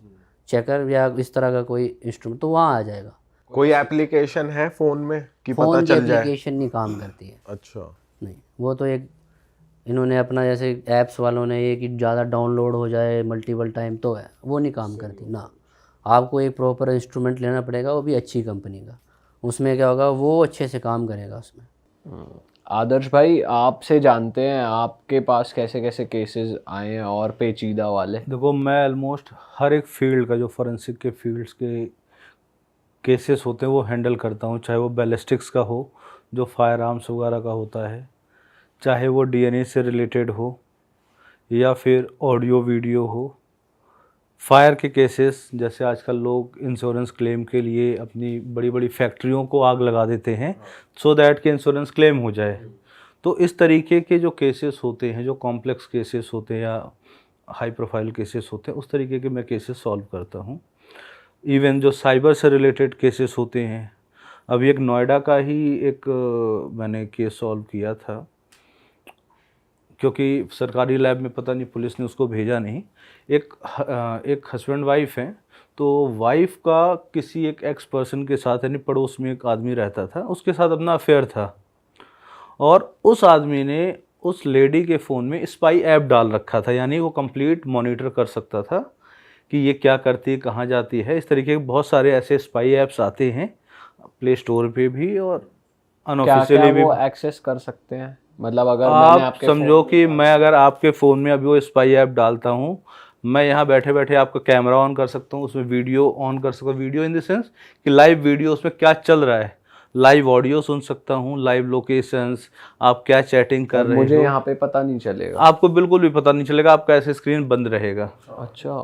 चेकर या इस तरह का कोई इंस्ट्रूमेंट, तो वहाँ आ जाएगा। कोई एप्लीकेशन है फ़ोन में कि पता फ़ोन की चल जाए? एप्लीकेशन नहीं काम करती है, अच्छा। नहीं। वो तो एक इन्होंने अपना जैसे ऐप्स वालों ने ये कि ज़्यादा डाउनलोड हो जाए मल्टीपल टाइम, तो है वो नहीं काम करती ना। आपको एक प्रॉपर इंस्ट्रूमेंट लेना पड़ेगा, वो भी अच्छी कंपनी का। उसमें क्या होगा, वो अच्छे से काम करेगा उसमें। आदर्श भाई, आपसे जानते हैं आपके पास कैसे कैसे केसेस आए हैं और पेचीदा वाले। देखो, मैं ऑलमोस्ट हर एक फील्ड का, जो फोरेंसिक के फील्ड्स के केसेस होते हैं वो हैंडल करता हूँ। चाहे वो बैलिस्टिक्स का हो, जो फायर आर्म्स वगैरह का होता है, चाहे वो डीएनए से रिलेटेड हो, या फिर ऑडियो वीडियो हो। फायर के केसेस, जैसे आजकल लोग इंश्योरेंस क्लेम के लिए अपनी बड़ी बड़ी फैक्ट्रियों को आग लगा देते हैं सो दैट कि इंश्योरेंस क्लेम हो जाए। तो इस तरीके के जो केसेस होते हैं, जो कॉम्प्लेक्स केसेस होते हैं या हाई प्रोफाइल केसेस होते हैं, उस तरीके के मैं केसेस सॉल्व करता हूँ। इवन जो साइबर से रिलेटेड केसेस होते हैं, अभी एक नोएडा का ही एक मैंने केस सॉल्व किया था, क्योंकि सरकारी लैब में पता नहीं पुलिस ने उसको भेजा नहीं। एक हस्बैंड वाइफ हैं, तो वाइफ का किसी एक एक्स पर्सन के साथ, यानी पड़ोस में एक आदमी रहता था, उसके साथ अपना अफेयर था, और उस आदमी ने उस लेडी के फ़ोन में स्पाई ऐप डाल रखा था, यानी वो कंप्लीट मॉनिटर कर सकता था कि ये क्या करती है, कहाँ जाती है। इस तरीके के बहुत सारे ऐसे स्पाई ऐप्स आते हैं प्ले स्टोर पे भी और अनऑफिशियली भी। वो एक्सेस कर सकते हैं? मतलब अगर मैंने आप आपके समझो कि मैं अगर आपके फ़ोन में अभी वो स्पाई ऐप डालता हूँ, मैं यहाँ बैठे बैठे आपका कैमरा ऑन कर सकता हूँ, उसमें वीडियो ऑन कर सकता हूँ। वीडियो इन द सेंस कि लाइव वीडियो उसमें क्या चल रहा है, लाइव ऑडियो सुन सकता हूँ, लाइव लोकेशंस, आप क्या चैटिंग कर रहे मुझे हो, यहाँ पे पता नहीं चलेगा। आपको बिल्कुल भी पता नहीं चलेगा, आपका ऐसे स्क्रीन बंद रहेगा। अच्छा,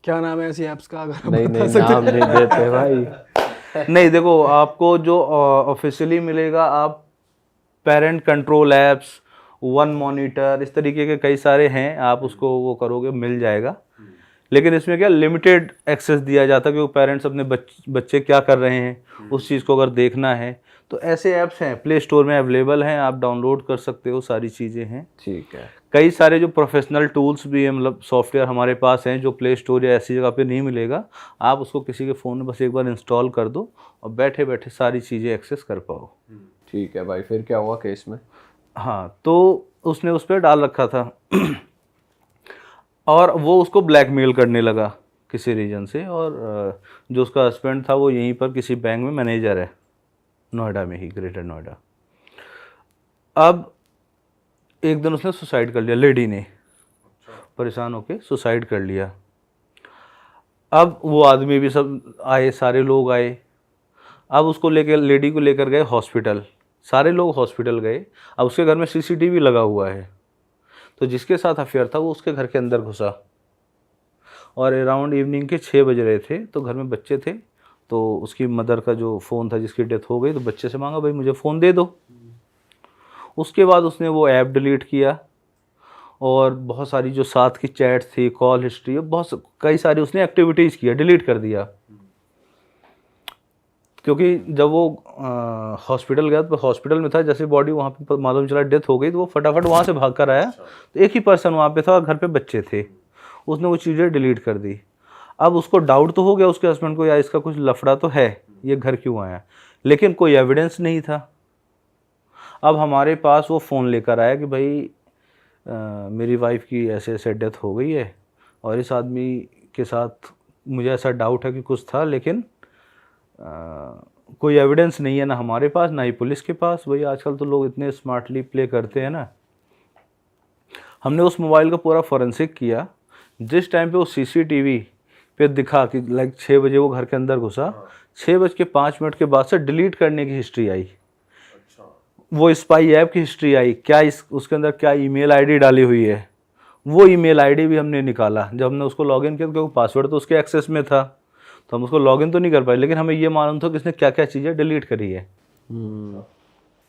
क्या नाम है ऐसी ऐप्स का, अगर नहीं नहीं, नाम नहीं देते भाई। नहीं देखो, आपको जो ऑफिशियली मिलेगा, आप parent control apps, one monitor, इस तरीके के कई सारे हैं, आप उसको वो करोगे मिल जाएगा। लेकिन इसमें क्या लिमिटेड एक्सेस दिया जाता है, क्योंकि पेरेंट्स अपने बच्चे क्या कर रहे हैं उस चीज़ को अगर देखना है तो ऐसे ऐप्स हैं, प्ले स्टोर में अवेलेबल हैं, आप डाउनलोड कर सकते हो, सारी चीज़ें हैं। ठीक है। कई सारे जो प्रोफेशनल टूल्स भी हैं, मतलब सॉफ्टवेयर हमारे पास हैं जो प्ले स्टोर या ऐसी जगह पे नहीं मिलेगा, आप उसको किसी के फ़ोन में बस एक बार इंस्टॉल कर दो और बैठे बैठे सारी चीज़ें एक्सेस कर पाओ। ठीक है भाई, फिर क्या हुआ केस में? हाँ, तो उसने उस पर डाल रखा था और वो उसको ब्लैकमेल करने लगा किसी रीजन से, और जो उसका हस्बैंड था वो यहीं पर किसी बैंक में मैनेजर है, नोएडा में ही, ग्रेटर नोएडा। अब एक दिन उसने सुसाइड कर लिया, लेडी ने परेशान होके सुसाइड कर लिया। अब वो आदमी भी सब आए, सारे लोग आए, अब उसको लेकर, लेडी को लेकर गए हॉस्पिटल, सारे लोग हॉस्पिटल गए। अब उसके घर में सीसीटीवी लगा हुआ है, तो जिसके साथ अफेयर था वो उसके घर के अंदर घुसा, और अराउंड इवनिंग के 6 बज रहे थे, तो घर में बच्चे थे, तो उसकी मदर का जो फ़ोन था जिसकी डेथ हो गई, तो बच्चे से मांगा भाई मुझे फ़ोन दे दो। उसके बाद उसने वो ऐप डिलीट किया, और बहुत सारी जो साथ की चैट थी, कॉल हिस्ट्री, कई सारी उसने एक्टिविटीज़ किया, डिलीट कर दिया। क्योंकि जब वो हॉस्पिटल गया तो हॉस्पिटल में था, जैसे बॉडी वहाँ पे मालूम चला डेथ हो गई, तो वो फटाफट वहाँ से भाग कर आया। तो एक ही पर्सन वहाँ पे था और घर पे बच्चे थे, उसने वो चीज़ें डिलीट कर दी। अब उसको डाउट तो हो गया उसके हस्बैंड को, या इसका कुछ लफड़ा तो है, ये घर क्यों आया, लेकिन कोई एविडेंस नहीं था। अब हमारे पास वो फ़ोन लेकर आया कि भाई मेरी वाइफ की ऐसे ऐसे डेथ हो गई है, और इस आदमी के साथ मुझे ऐसा डाउट है कि कुछ था, लेकिन कोई एविडेंस नहीं है, ना हमारे पास ना ही पुलिस के पास। भाई आजकल तो लोग इतने स्मार्टली प्ले करते हैं ना। हमने उस मोबाइल का पूरा फॉरेंसिक किया, जिस टाइम पे वो सीसीटीवी पे दिखा कि लाइक 6 बजे वो घर के अंदर घुसा, 6:05 के बाद से डिलीट करने की हिस्ट्री आई, वो स्पाई ऐप की हिस्ट्री आई, क्या उसके अंदर क्या ईमेल आईडी डाली हुई है, वो ईमेल आईडी भी हमने निकाला। जब हमने उसको लॉगिन किया, क्योंकि पासवर्ड तो उसके एक्सेस में था, तो हम उसको लॉगिन तो नहीं कर पाए, लेकिन हमें ये मालूम था कि इसने क्या क्या चीज़ें डिलीट करी है।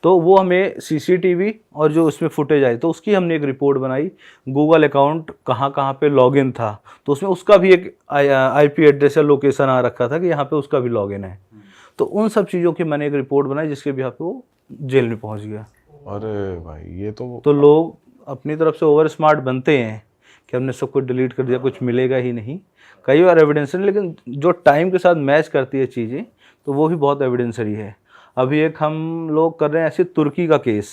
तो वो हमें सीसीटीवी और जो उसमें फुटेज आई, तो उसकी हमने एक रिपोर्ट बनाई, गूगल अकाउंट कहाँ कहाँ पे लॉगिन था, तो उसमें उसका भी एक आईपी एड्रेस या लोकेशन आ रखा था कि यहाँ पे उसका भी लॉगिन है। तो उन सब चीज़ों की मैंने एक रिपोर्ट बनाई, जिसके भी यहाँ पे वो जेल में पहुँच गया। अरे भाई, ये तो लोग अपनी तरफ से ओवर स्मार्ट बनते हैं कि हमने सब कुछ डिलीट कर दिया, कुछ मिलेगा ही नहीं। कई बार एविडेंस नहीं, लेकिन जो टाइम के साथ मैच करती है चीज़ें, तो वो भी बहुत एविडेंसरी है। अभी एक हम लोग कर रहे हैं ऐसे तुर्की का केस।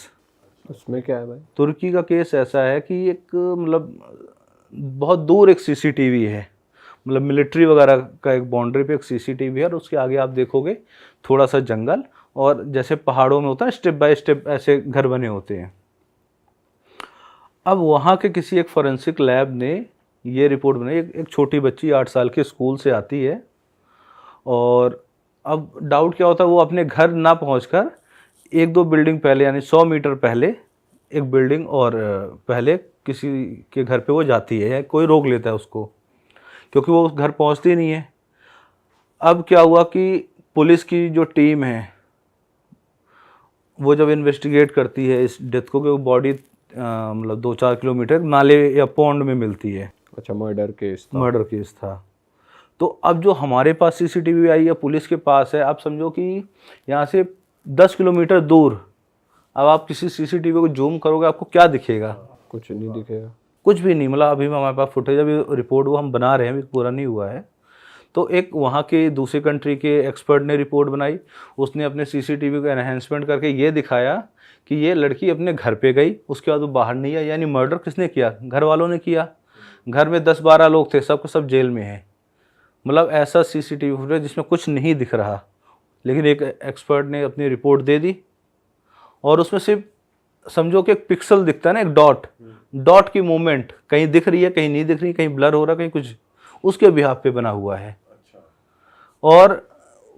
उसमें क्या है भाई? तुर्की का केस ऐसा है कि एक मतलब बहुत दूर एक सीसीटीवी है, मतलब मिलिट्री वगैरह का एक बाउंड्री पे एक सीसीटीवी है, और उसके आगे आप देखोगे थोड़ा सा जंगल, और जैसे पहाड़ों में होता है स्टेप बाय स्टेप ऐसे घर बने होते हैं। अब वहाँ के किसी एक फोरेंसिक लैब ने ये रिपोर्ट बनाई, एक छोटी बच्ची 8 साल के स्कूल से आती है, और अब डाउट क्या होता है, वो अपने घर ना पहुंचकर 1-2 बिल्डिंग पहले, यानी 100 मीटर पहले एक बिल्डिंग और पहले किसी के घर पे वो जाती है, या कोई रोक लेता है उसको, क्योंकि वो उस घर पहुंचती नहीं है। अब क्या हुआ कि पुलिस की जो टीम है वो जब इन्वेस्टिगेट करती है इस डेथ को, कि वो बॉडी मतलब 2-4 किलोमीटर नाले या पौंड में मिलती है। अच्छा, मर्डर केस था। तो अब जो हमारे पास सीसीटीवी आई है, पुलिस के पास है, आप समझो कि यहाँ से 10 किलोमीटर दूर, अब आप किसी सीसीटीवी को जूम करोगे आपको क्या दिखेगा? कुछ नहीं दिखेगा, कुछ भी नहीं। मतलब अभी हमारे पास फुटेज, अभी रिपोर्ट वो हम बना रहे हैं, अभी पूरा नहीं हुआ है। तो एक वहाँ के दूसरे कंट्री के एक्सपर्ट ने रिपोर्ट बनाई, उसने अपने सीसीटीवी को एनहेंसमेंट करके ये दिखाया कि ये लड़की अपने घर पे गई, उसके बाद वो बाहर नहीं आई, यानी मर्डर किसने किया? घर वालों ने किया। घर में 10-12 लोग थे, सब जेल में हैं। मतलब ऐसा सीसीटीवी फुटेज जिसमें कुछ नहीं दिख रहा, लेकिन एक एक्सपर्ट ने अपनी रिपोर्ट दे दी, और उसमें सिर्फ समझो कि एक पिक्सल दिखता है ना, एक डॉट की मूवमेंट कहीं दिख रही है, कहीं नहीं दिख रही, कहीं ब्लर हो रहा है, कहीं कुछ, उसके बिहाफ पे बना हुआ है। और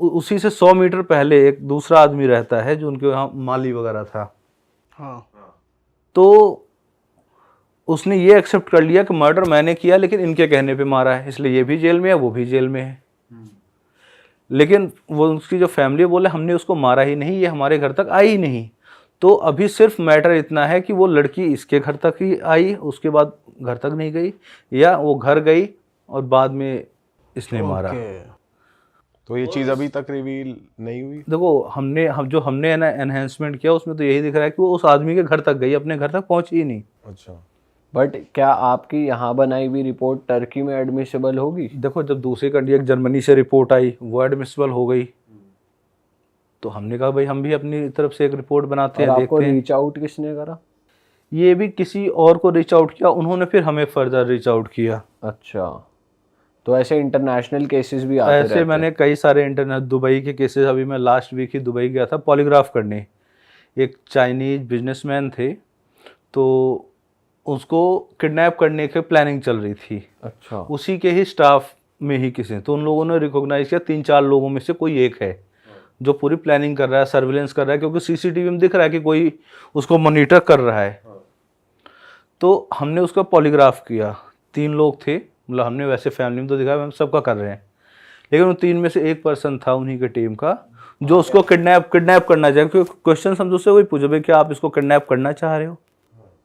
उसी से 100 मीटर पहले एक दूसरा आदमी रहता है जो उनके यहाँ माली वगैरह था। हाँ। तो उसने ये एक्सेप्ट कर लिया कि मर्डर मैंने किया, लेकिन इनके कहने पे मारा है, इसलिए ये भी जेल में है, वो भी जेल में है। लेकिन वो उसकी जो फैमिली बोले हमने उसको मारा ही नहीं, ये हमारे घर तक आई ही नहीं। तो अभी सिर्फ मैटर इतना है कि वो लड़की इसके घर तक ही आई, उसके बाद घर तक नहीं गई, या वो घर गई और बाद में इसने मारा। तो ये चीज अभी तक रिवील नहीं हुई। देखो हमने ना एनहेंसमेंट किया उसमें तो यही दिख रहा है कि वो उस आदमी के घर तक गई, अपने घर तक पहुंची ही नहीं। अच्छा। बट क्या आपकी यहाँ बनाई हुई रिपोर्ट टर्की में एडमिसिबल होगी? देखो जब दूसरी कंट्री, एक जर्मनी से रिपोर्ट आई, वो एडमिसिबल हो गई, तो हमने कहा भाई हम भी अपनी तरफ से एक रिपोर्ट बनाते हैं, आपको देखते हैं। रीच आउट किसने करा? ये भी किसी और को रीच आउट किया, उन्होंने फिर हमें फर्दर रीच आउट किया। अच्छा, तो ऐसे इंटरनेशनल केसेस भी आते रहते ऐसे हैं? मैंने कई सारे इंटरनेट, दुबई के केसेस, अभी मैं लास्ट वीक ही दुबई गया था पॉलीग्राफ करने। एक चाइनीज बिजनेसमैन थे, तो उसको किडनैप करने की प्लानिंग चल रही थी। अच्छा। उसी के ही स्टाफ में ही किसी, तो उन लोगों ने रिकॉग्नाइज किया 3-4 लोगों में से कोई एक है जो पूरी प्लानिंग कर रहा है, सर्विलेंस कर रहा है, क्योंकि सीसीटीवी में दिख रहा है कि कोई उसको मॉनिटर कर रहा है। तो हमने उसका पॉलीग्राफ किया। 3 लोग थे, मतलब हमने वैसे फैमिली में तो दिखाया हम सबका कर रहे हैं, लेकिन उन 3 में से एक पर्सन था उन्हीं के टीम का जो उसको किडनैप करना चाहे। क्योंकि क्वेश्चन हम उससे वही पूछे भाई क्या आप इसको किडनैप करना चाह रहे हो?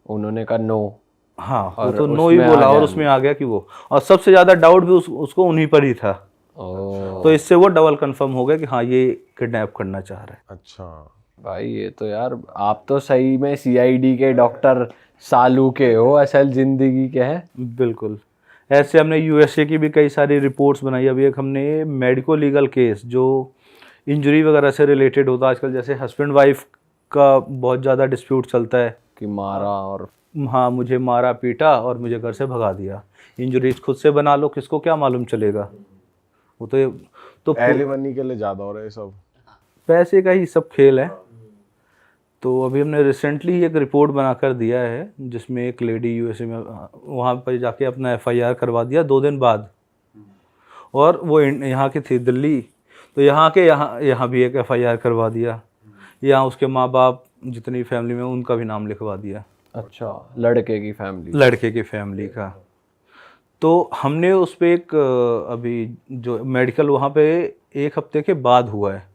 उन्होंने कहा नो। हाँ, वो और तो नो ही उसमें आ बोला और गया उसमें आ गया कि वो, और सबसे ज्यादा डाउट भी उसको उन्हीं पर ही था। ओह तो इससे वो डबल कंफर्म हो गया कि हाँ ये किडनैप करना चाह रहा है। अच्छा। भाई, ये तो यार आप तो सही में सीआईडी के डॉक्टर सालू के हो, असल जिंदगी के हैं। बिल्कुल। ऐसे हमने यूएसए की भी कई सारी रिपोर्ट्स बनाई। अभी एक हमने मेडिको लीगल केस जो इंजरी वगैरह से रिलेटेड होता है आजकल, जैसे हस्बैंड वाइफ का बहुत ज़्यादा डिस्प्यूट चलता है कि मारा और हाँ मुझे मारा पीटा और मुझे घर से भगा दिया। इंजरीज खुद से बना लो, किसको क्या मालूम चलेगा। वो तो एलिमनी के लिए ज्यादा हो रहा है सब, पैसे का ही सब खेल है। तो अभी हमने रिसेंटली ही एक रिपोर्ट बनाकर दिया है जिसमें एक लेडी यूएसए में वहाँ पर जाके अपना एफआईआर करवा दिया 2 दिन बाद, और वो यहाँ की थी दिल्ली, तो यहाँ भी एक एफआईआर करवा दिया। यहाँ उसके माँ बाप जितनी फैमिली में उनका भी नाम लिखवा दिया। अच्छा, लड़के की फैमिली का। तो हमने उस पर एक अभी जो मेडिकल वहाँ पे 1 हफ्ते के बाद हुआ है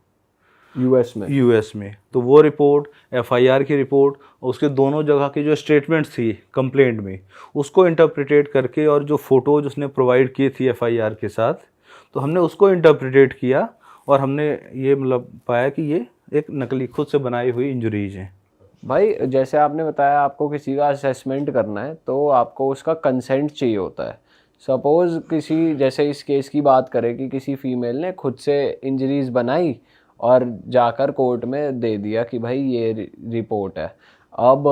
यूएस में, तो वो रिपोर्ट, एफआईआर की रिपोर्ट, उसके दोनों जगह की जो स्टेटमेंट्स थी कंप्लेंट में, उसको इंटरप्रिटेट करके, और जो फोटोज उसने प्रोवाइड की थी एफआईआर के साथ, तो हमने उसको इंटरप्रिटेट किया और हमने ये मतलब पाया कि ये एक नकली खुद से बनाई हुई इंजरीज हैं। भाई, जैसे आपने बताया आपको किसी का असेसमेंट करना है तो आपको उसका कंसेंट चाहिए होता है। सपोज़ किसी, जैसे इस केस की बात करें कि किसी फीमेल ने खुद से इंजरीज बनाई और जाकर कोर्ट में दे दिया कि भाई ये रिपोर्ट है। अब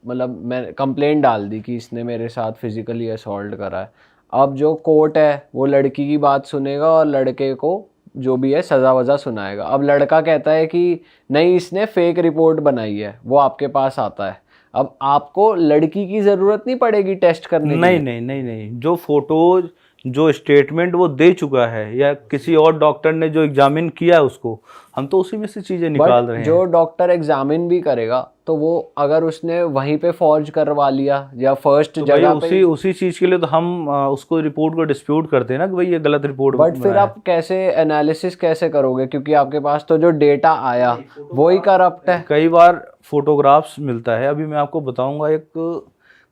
मतलब मैं कंप्लेंट डाल दी कि इसने मेरे साथ फिजिकली असॉल्ट करा है। अब जो कोर्ट है वो लड़की की बात सुनेगा और लड़के को जो भी है सज़ा वज़ा सुनाएगा। अब लड़का कहता है कि नहीं, इसने फेक रिपोर्ट बनाई है, वो आपके पास आता है। अब आपको लड़की की ज़रूरत नहीं पड़ेगी टेस्ट करने की। नहीं, जो फोटोज, जो स्टेटमेंट वो दे चुका है या किसी और डॉक्टर ने जो एग्जामिन किया है उसको, हम तो उसी में से चीज़ें निकाल रहे हैं। जो डॉक्टर एग्जामिन भी करेगा तो वो अगर उसने वहीं पे फॉर्ज करवा लिया या फर्स्ट तो जगह भाई पे, उसी चीज़ के लिए तो हम उसको रिपोर्ट को डिस्प्यूट करते हैं ना कि भाई ये गलत रिपोर्ट। बट फिर आप कैसे एनालिसिस कैसे करोगे, क्योंकि आपके पास तो जो डेटा आया वही करप्ट है। कई बार फोटोग्राफ्स मिलता है। अभी मैं आपको बताऊंगा, एक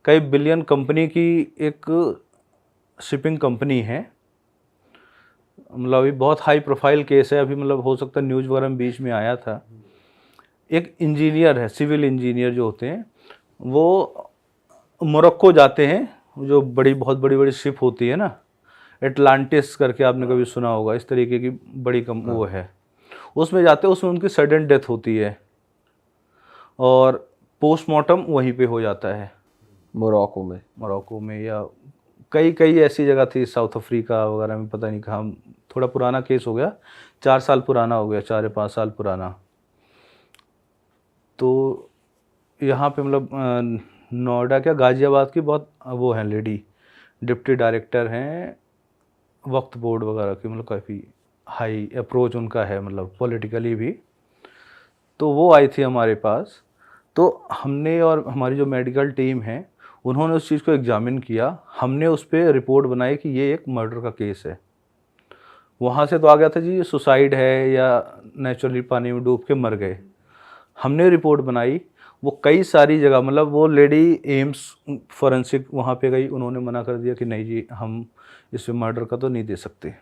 कई बिलियन कंपनी की एक शिपिंग कंपनी है, मतलब अभी बहुत हाई प्रोफाइल केस है, अभी मतलब हो सकता है न्यूज़ वगैरह में बीच में आया था। एक इंजीनियर है, सिविल इंजीनियर जो होते हैं, वो मोरक्को जाते हैं, जो बहुत बड़ी शिप होती है ना, एटलांटिस करके आपने कभी सुना होगा, इस तरीके की बड़ी वो है, उसमें जाते हैं, उसमें उनकी सडन डेथ होती है और पोस्टमार्टम वहीं पे हो जाता है मोरक्को में या कई ऐसी जगह थी, साउथ अफ्रीका वगैरह में, पता नहीं कहाँ। थोड़ा पुराना केस हो गया, 4 साल पुराना हो गया, 4 या 5 साल पुराना। तो यहाँ पे मतलब नोएडा क्या गाज़ियाबाद की बहुत वो हैं लेडी, डिप्टी डायरेक्टर हैं वक्फ बोर्ड वगैरह की, मतलब काफ़ी हाई अप्रोच उनका है, मतलब पॉलिटिकली भी। तो वो आई थी हमारे पास, तो हमने और हमारी जो मेडिकल टीम है उन्होंने उस चीज़ को एग्जामिन किया। हमने उस पर रिपोर्ट बनाई कि ये एक मर्डर का केस है। वहाँ से तो आ गया था जी ये सुसाइड है या नेचुरली पानी में डूब के मर गए। हमने रिपोर्ट बनाई, वो कई सारी जगह, मतलब वो लेडी एम्स फॉरेंसिक वहाँ पे गई, उन्होंने मना कर दिया कि नहीं जी हम इसमें मर्डर का तो नहीं दे सकते।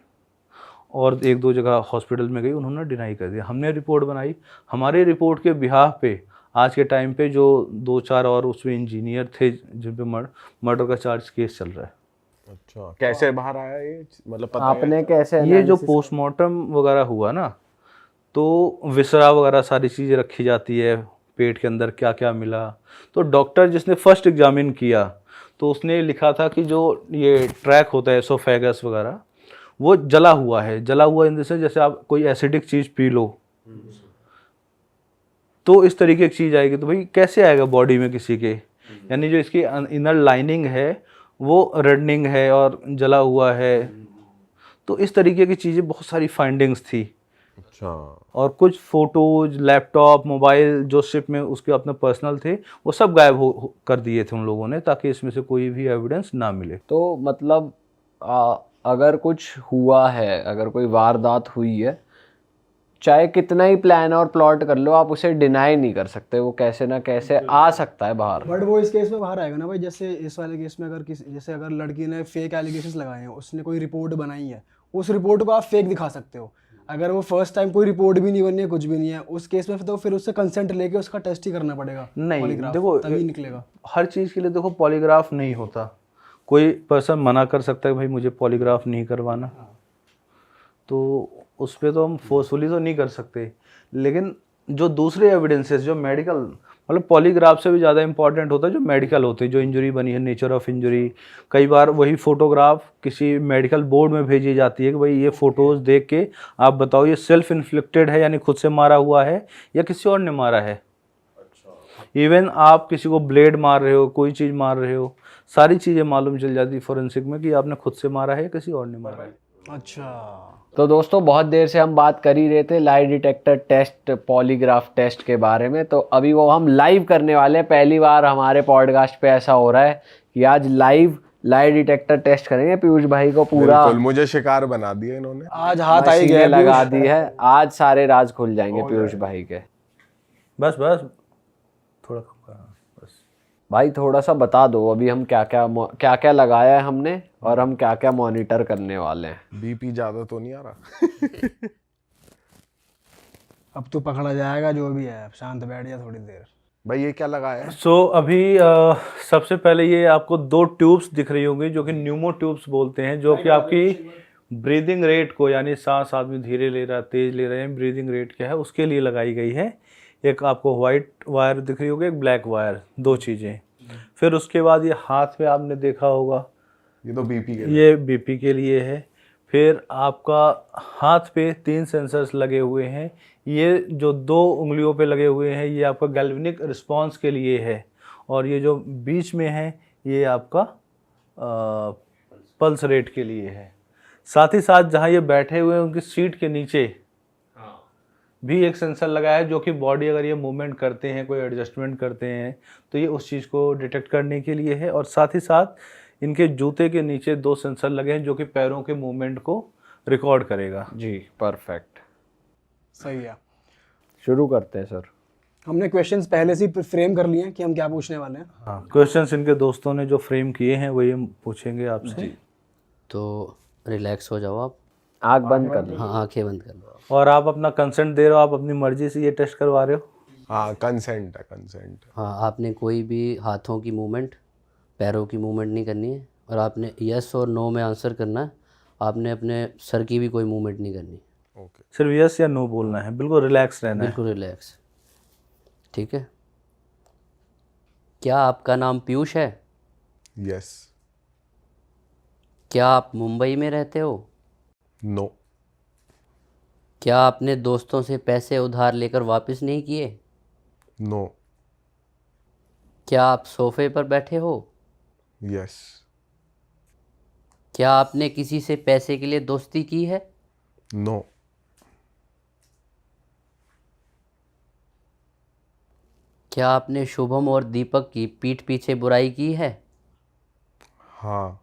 और एक दो जगह हॉस्पिटल में गई, उन्होंने डिनाई कर दिया। हमने रिपोर्ट बनाई, हमारी रिपोर्ट के बिहाफ पे आज के टाइम पे जो 2-4 और उसमें इंजीनियर थे जिन पे मर्डर का चार्ज केस चल रहा है। अच्छा, कैसे बाहर आया ये, मतलब पता है? आपने कैसे ये जो analysis- पोस्टमार्टम वगैरह हुआ ना, तो विसरा वगैरह सारी चीज़ें रखी जाती है, पेट के अंदर क्या क्या मिला। तो डॉक्टर जिसने फर्स्ट एग्जामिन किया तो उसने लिखा था कि जो ये ट्रैक होता है एसोफेगस वगैरह वो जला हुआ है। जला हुआ इन से जैसे आप कोई एसिडिक चीज़ पी लो तो इस तरीके की चीज़ आएगी। तो भाई कैसे आएगा बॉडी में किसी के, यानी जो इसकी इनर लाइनिंग है वो रेडनिंग है और जला हुआ है। तो इस तरीके की चीज़ें बहुत सारी फाइंडिंग्स थी। अच्छा, और कुछ फोटोज, लैपटॉप, मोबाइल जो शिप में उसके अपने पर्सनल थे वो सब गायब कर दिए थे उन लोगों ने, ताकि इसमें से कोई भी एविडेंस ना मिले। तो मतलब अगर कुछ हुआ है, अगर कोई वारदात हुई है, चाहे कितना ही प्लान और प्लॉट कर लो, आप उसे डिनाई नहीं कर सकते, वो कैसे ना कैसे आ सकता है बाहर। बट वो इस केस में बाहर आएगा ना भाई। जैसे इस वाले केस में अगर किसी, जैसे अगर लड़की ने फेक एलिगेशंस लगाए हैं, उसने कोई रिपोर्ट बनाई है, उस रिपोर्ट को आप फेक दिखा सकते हो। अगर वो फर्स्ट टाइम कोई रिपोर्ट भी नहीं बनी है, कुछ भी नहीं है, उस केस में तो फिर उससे कंसेंट लेके उसका टेस्ट ही करना पड़ेगा। नहीं polygraph, देखो, तभी निकलेगा। हर चीज़ के लिए देखो पॉलीग्राफ नहीं होता। कोई पर्सन मना कर सकता है भाई मुझे पॉलीग्राफ नहीं करवाना, तो उस पर तो हम फोर्सफुली तो नहीं कर सकते। लेकिन जो दूसरे एविडेंसेस जो मेडिकल, मतलब पॉलीग्राफ से भी ज़्यादा इंपॉर्टेंट होता है जो मेडिकल होते हैं, जो इंजरी बनी है, नेचर ऑफ इंजरी। कई बार वही फ़ोटोग्राफ किसी मेडिकल बोर्ड में भेजी जाती है कि भाई ये फ़ोटोज़ देख के आप बताओ ये सेल्फ इन्फ्लिक्टेड है, यानी खुद से मारा हुआ है, या किसी और ने मारा है। इवन आप किसी को ब्लेड मार रहे हो, कोई चीज़ मार रहे हो, सारी चीज़ें मालूम चल जाती है फॉरेंसिक में कि आपने खुद से मारा है या किसी और ने मारा है। अच्छा, तो दोस्तों बहुत देर से हम बात कर ही रहे थे lie detector test, polygraph test के बारे में, तो अभी वो हम लाइव करने वाले हैं। पहली बार हमारे पॉडकास्ट पे ऐसा हो रहा है कि आज लाइव लाई डिटेक्टर टेस्ट करेंगे। पीयूष भाई को पूरा बिल्कुल, मुझे शिकार बना दिया इन्होंने। आज हाथ आई मशीनें गया लगा दी है। आज सारे राज खुल जाएंगे पीयूष भाई के। बस बस थोड़ा कम करना बस। भाई थोड़ा सा बता दो अभी हम क्या क्या लगाया है हमने और हम क्या क्या मॉनिटर करने वाले हैं। बीपी ज्यादा तो नहीं आ रहा? अब तो पकड़ा जाएगा जो भी है। शांत बैठ जा थोड़ी देर। भाई ये क्या लगाया है? सो अभी सबसे पहले ये आपको 2 ट्यूब्स दिख रही होंगी जो कि न्यूमो ट्यूब्स बोलते हैं, जो कि आपकी ब्रीदिंग रेट को, यानी सांस आदमी धीरे ले रहा है, तेज ले रहे हैं, ब्रीदिंग रेट क्या है उसके लिए लगाई गई है। एक आपको वाइट वायर दिख रही होगी, एक ब्लैक वायर, 2 चीज़ें। फिर उसके बाद ये हाथ पे आपने देखा होगा, ये तो बीपी के ये बीपी के लिए है। फिर आपका हाथ पे 3 सेंसर्स लगे हुए हैं। ये जो 2 उंगलियों पे लगे हुए हैं ये आपका गैल्वेनिक रिस्पांस के लिए है, और ये जो बीच में है ये आपका पल्स रेट के लिए है। साथ ही साथ जहाँ ये बैठे हुए हैं उनकी सीट के नीचे भी एक सेंसर लगा है, जो कि बॉडी अगर ये मूवमेंट करते हैं, कोई एडजस्टमेंट करते हैं, तो ये उस चीज़ को डिटेक्ट करने के लिए है। और साथ ही साथ इनके जूते के नीचे 2 सेंसर लगे हैं जो कि पैरों के मूवमेंट को रिकॉर्ड करेगा। जी परफेक्ट, सही है। शुरू करते हैं सर। हमने क्वेश्चंस पहले से ही फ्रेम कर लिए हैं कि हम क्या पूछने वाले हैं। हाँ, क्वेश्चंस इनके दोस्तों ने जो फ्रेम किए हैं वही हम पूछेंगे आपसे। तो रिलैक्स हो जाओ आप, आँख बंद कर लो। हाँ आंखें बंद कर लो। और आप अपना कंसेंट दे रहे हो, आप अपनी मर्जी से ये टेस्ट करवा रहे हो? हाँ, कंसेंट है, कंसेंट। हाँ, आपने कोई भी हाथों की मूवमेंट, पैरों की मूवमेंट नहीं करनी है, और आपने यस और नो में आंसर करना है। आपने अपने सर की भी कोई मूवमेंट नहीं करनी, ओके, सिर्फ यस या नो बोलना है, बिल्कुल रिलैक्स रहना है। बिल्कुल रिलैक्स, ठीक है। क्या आपका नाम पीयूष है? यस। क्या आप मुंबई में रहते हो? नो। क्या आपने दोस्तों से पैसे उधार लेकर वापस नहीं किए? नो। क्या आप सोफे पर बैठे हो? यस। क्या आपने किसी से पैसे के लिए दोस्ती की है? नो। क्या आपने शुभम और दीपक की पीठ पीछे बुराई की है? हाँ।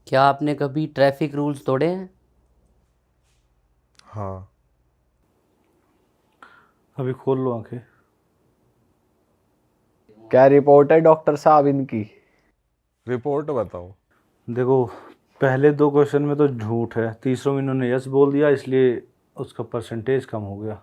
क्या आपने कभी ट्रैफिक रूल्स तोड़े हैं? हाँ। अभी खोल लो आंखें। क्या रिपोर्ट है डॉक्टर साहब इनकी? रिपोर्ट बताओ। देखो, पहले 2 क्वेश्चन में तो झूठ है, तीसरों में इन्होंने यस बोल दिया, इसलिए उसका परसेंटेज कम हो गया।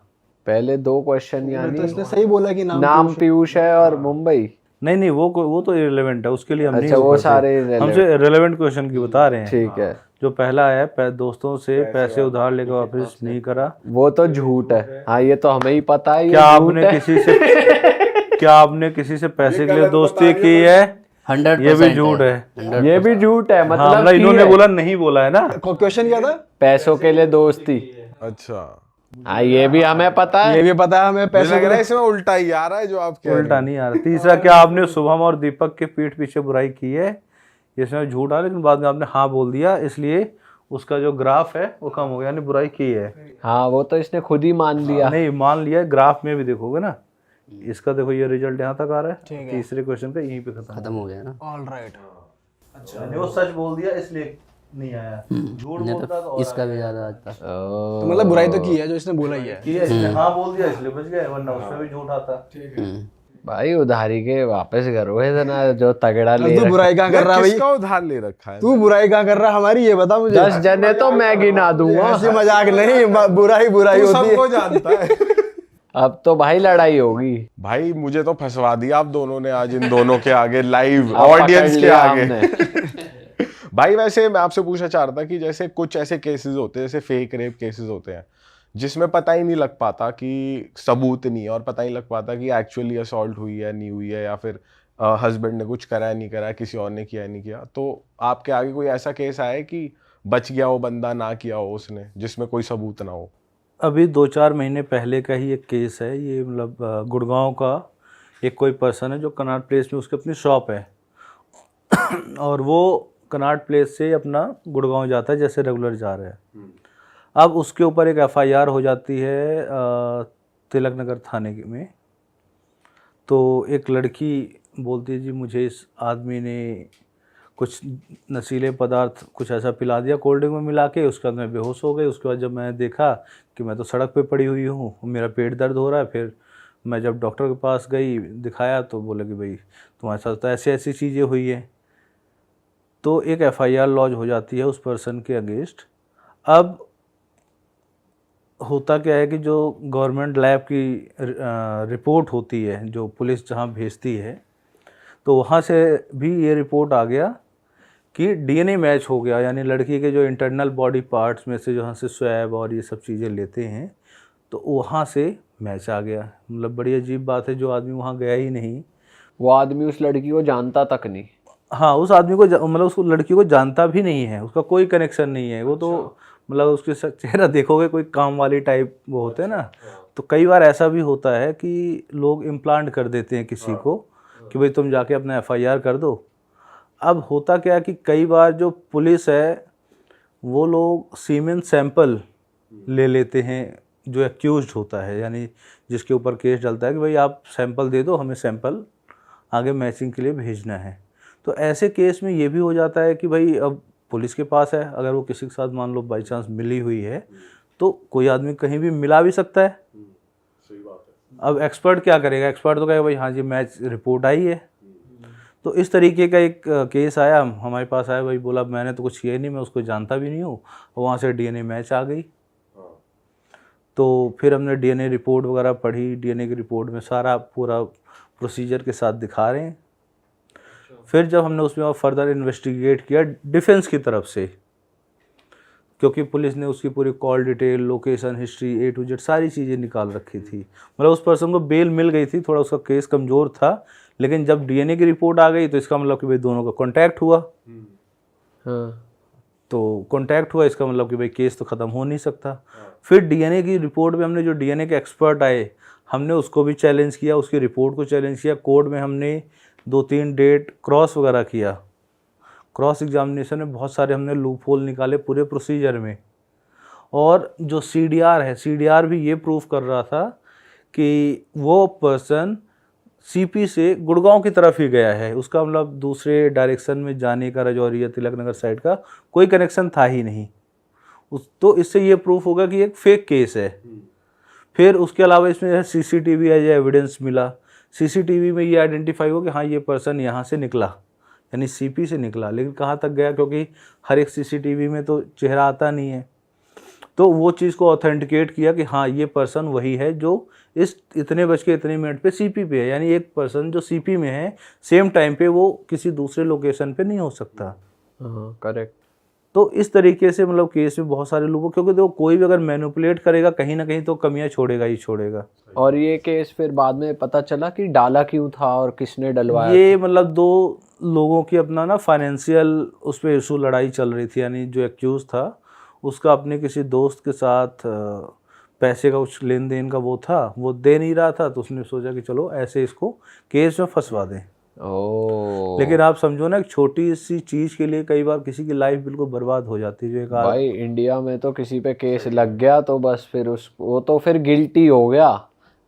पहले 2 क्वेश्चन तो यानी इसने सही बोला कि नाम पीयूष है और मुंबई। नहीं, वो तो इररिलेवेंट है, उसके लिए हम नहीं अच्छा, वो करते। सारे हमसे रिलेवेंट क्वेश्चन की बता रहे हैं। ठीक है, जो पहला है, दोस्तों से पैसे उधार लेकर वापस नहीं करा। वो तो झूठ है। हाँ, ये तो हमें ही पता है, ये क्या झूठ आपने है। किसी से क्या आपने किसी से पैसे के लिए दोस्ती की है? 100% ये भी झूठ है। 100%। ये भी झूठ है, हाँ, मतलब मतलब की इन्होंने है। बोला नहीं बोला है ना। क्वेश्चन क्या था? पैसों के लिए दोस्ती। अच्छा, हाँ, ये भी हमें पता है। ये भी पता है हमें मुझे पैसे लग रहा है इसमें उल्टा ही आ रहा है जो आप कह रहे उल्टा नहीं आ रहा। तीसरा, क्या आपने शुभम और दीपक के पीठ पीछे बुराई की है? इसमें झूठ आ, लेकिन बाद में आपने हाँ बोल दिया, इसलिए उसका जो ग्राफ है वो कम हो गया, यानी बुराई की है। हाँ, वो तो इसने खुद ही मान लिया। नहीं मान लिया, ग्राफ में भी देखोगे ना, इसका देखो ये रिजल्ट यहाँ तक आ रहा है। तीसरे क्वेश्चन का यहीं पे खत्म हो गया ना। All right. अच्छा, वो सच बोल दिया इसलिए नहीं आया, झूठ नहीं बोलता तो इसका भी ज़्यादा आता। तो मतलब बुराई तो की है जो इसने बोला ही है। किया, इसने हाँ बोल दिया इसलिए बच गए, वरना उसमें भी झूठ आता। भाई, उधारी के वापस करो है ना, जो तगड़ा ले तू बुराई कहाँ कर रहा है भाई? किसका उधार ले रखा है? तू बुराई कहाँ कर रहा है हमारी, ये बता मुझे। 10 जने तो मैं गिना दूंगा। ऐसी मजाक नहीं, बुराई बुराई तू होती है। सबको जानता है। अब तो भाई लड़ाई होगी। भाई मुझे तो फंसवा दिया आप दोनों ने आज, इन दोनों के आगे, लाइव अब ऑडियंस पकड़ के लिया आगे। हमने। भाई वैसे मैं आपसे पूछना चाह रहा था कि जैसे कुछ ऐसे केसेस होते हैं, जैसे फेक रेप केसेस होते हैं, जिसमें पता ही नहीं लग पाता कि सबूत नहीं है, और पता ही लग पाता कि एक्चुअली असॉल्ट हुई है नहीं हुई है, या फिर हस्बैंड ने कुछ करा है नहीं करा है, किसी और ने किया है नहीं किया। तो आपके आगे कोई ऐसा केस आया है कि बच गया हो बंदा, ना किया हो उसने, जिसमें कोई सबूत ना हो? अभी 2-4 महीने पहले का ही एक केस है ये, मतलब गुड़गांव का एक कोई पर्सन है जो कनाट प्लेस में उसकी अपनी शॉप है और वो कनाट प्लेस से अपना गुड़गांव जाता है, जैसे रेगुलर जा रहा है। अब उसके ऊपर एक FIR हो जाती है तिलक नगर थाने में। तो एक लड़की बोलती है जी मुझे इस आदमी ने कुछ नशीले पदार्थ कुछ ऐसा पिला दिया कोल्ड ड्रिंक में मिला के, उसके बाद मैं बेहोश हो गई। उसके बाद जब मैंने देखा कि मैं तो सड़क पे पड़ी हुई हूँ, मेरा पेट दर्द हो रहा है, फिर मैं जब डॉक्टर के पास गई, दिखाया, तो बोले कि भाई तुम्हारे साथ तो ऐसी ऐसी चीज़ें हुई हैं। तो एक FIR लॉन्च हो जाती है उस पर्सन के अगेंस्ट। अब होता क्या है कि जो गवर्नमेंट लैब की रिपोर्ट होती है, जो पुलिस जहाँ भेजती है, तो वहाँ से भी ये रिपोर्ट आ गया कि DNA मैच हो गया, यानी लड़की के जो इंटरनल बॉडी पार्ट्स में से जहाँ से स्वैब और ये सब चीज़ें लेते हैं, तो वहाँ से मैच आ गया। मतलब बड़ी अजीब बात है, जो आदमी वहाँ गया ही नहीं, वो आदमी उस लड़की को जानता तक नहीं। हाँ उस आदमी को मतलब उस लड़की को जानता भी नहीं है, उसका कोई कनेक्शन नहीं है। वो तो मतलब उसके चेहरा देखोगे कोई काम वाली टाइप वो होते हैं ना। तो कई बार ऐसा भी होता है कि लोग इम्प्लांट कर देते हैं किसी को कि भाई तुम जाके अपना FIR कर दो। अब होता क्या है कि कई बार जो पुलिस है वो लोग सीमेन सैंपल ले लेते हैं जो एक्यूज्ड होता है, यानी जिसके ऊपर केस डलता है कि भाई आप सैंपल दे दो, हमें सैंपल आगे मैचिंग के लिए भेजना है। तो ऐसे केस में ये भी हो जाता है कि भाई अब पुलिस के पास है, अगर वो किसी के साथ मान लो बाई चांस मिली हुई है, तो कोई आदमी कहीं भी मिला भी सकता है। सही बात है। अब एक्सपर्ट क्या करेगा? एक्सपर्ट तो कहेगा भाई हाँ जी मैच रिपोर्ट आई है। तो इस तरीके का एक केस आया हमारे पास, आया भाई बोला मैंने तो कुछ किया ही नहीं, मैं उसको जानता भी नहीं हूँ, वहाँ से DNA मैच आ गई। तो फिर हमने DNA रिपोर्ट वगैरह पढ़ी। DNA की रिपोर्ट में सारा पूरा प्रोसीजर के साथ दिखा रहे हैं। फिर जब हमने उसमें फर्दर इन्वेस्टिगेट किया डिफेंस की तरफ से, क्योंकि पुलिस ने उसकी पूरी call detail, location history, A to Z सारी चीज़ें निकाल रखी थी। मतलब उस पर्सन को बेल मिल गई थी, थोड़ा उसका केस कमज़ोर था, लेकिन जब DNA की रिपोर्ट आ गई तो इसका मतलब कि भाई दोनों का कॉन्टैक्ट हुआ। हाँ। तो कॉन्टैक्ट हुआ, इसका मतलब कि भाई केस तो ख़त्म हो नहीं सकता। फिर DNA की रिपोर्ट में हमने जो DNA के एक्सपर्ट आए, हमने उसको भी चैलेंज किया, उसकी रिपोर्ट को चैलेंज किया। कोर्ट में हमने 2-3 डेट क्रॉस वगैरह किया। क्रॉस एग्जामिनेशन में बहुत सारे हमने लूप होल निकाले पूरे प्रोसीजर में। और जो CDR है, CDR भी ये प्रूफ कर रहा था कि वो पर्सन सीपी से गुड़गांव की तरफ ही गया है, उसका मतलब दूसरे डायरेक्शन में जाने का राजौरी या तिलक नगर साइड का कोई कनेक्शन था ही नहीं। तो इससे ये प्रूफ होगा कि एक फेक केस है। फिर उसके अलावा इसमें सीसीटीवी एज एविडेंस मिला, सीसीटीवी में ये आइडेंटिफाई हो कि हाँ ये पर्सन यहाँ से निकला, यानी सीपी से निकला, लेकिन कहाँ तक गया, क्योंकि हर एक सीसीटीवी में तो चेहरा आता नहीं है। तो वो चीज़ को ऑथेंटिकेट किया कि हाँ ये पर्सन वही है जो इस इतने बज के इतने मिनट पे सीपी पे है, यानी एक पर्सन जो सीपी में है सेम टाइम पे वो किसी दूसरे लोकेशन पे नहीं हो सकता। करेक्ट। तो इस तरीके से मतलब केस में बहुत सारे लोगों, क्योंकि देखो कोई भी अगर मैनिपुलेट करेगा कहीं ना कहीं तो कमियां छोड़ेगा ही छोड़ेगा। और ये केस फिर बाद में पता चला कि डाला क्यों था और किसने डलवाया? ये मतलब दो लोगों की अपना ना फाइनेंशियल उस पर इशू लड़ाई चल रही थी, यानी जो एक्यूज था उसका अपने किसी दोस्त के साथ पैसे का कुछ लेन देन का वो था, वो दे नहीं रहा था, तो उसने सोचा कि चलो ऐसे इसको केस में फंसवा दें। लेकिन आप समझो ना, एक छोटी सी चीज के लिए कई बार किसी की लाइफ बिल्कुल बर्बाद हो जाती है। जो एक भाई इंडिया में तो किसी पे केस लग गया तो बस फिर वो तो फिर गिल्टी हो गया,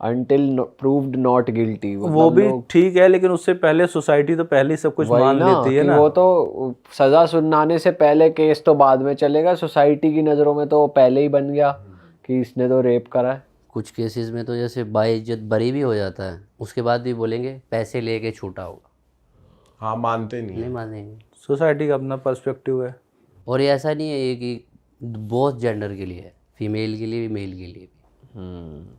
अनटिल प्रूव्ड नॉट गिल्टी। वो भी ठीक है, लेकिन उससे पहले सोसाइटी तो पहले सब कुछ मान लेती है ना। वो तो सजा सुनाने से पहले केस तो बाद में चलेगा, सोसाइटी की नज़रों में तो पहले ही बन गया कि इसने तो रेप करा है। कुछ केसेस में तो जैसे बाइज्जत बरी भी हो जाता है, उसके बाद भी बोलेंगे पैसे लेके छूटा होगा। हाँ, मानते नहीं नहीं मानेंगे। सोसाइटी का अपना पर्सपेक्टिव है। और ये ऐसा नहीं है ये कि बोथ जेंडर के लिए है, फीमेल के लिए भी मेल के लिए भी,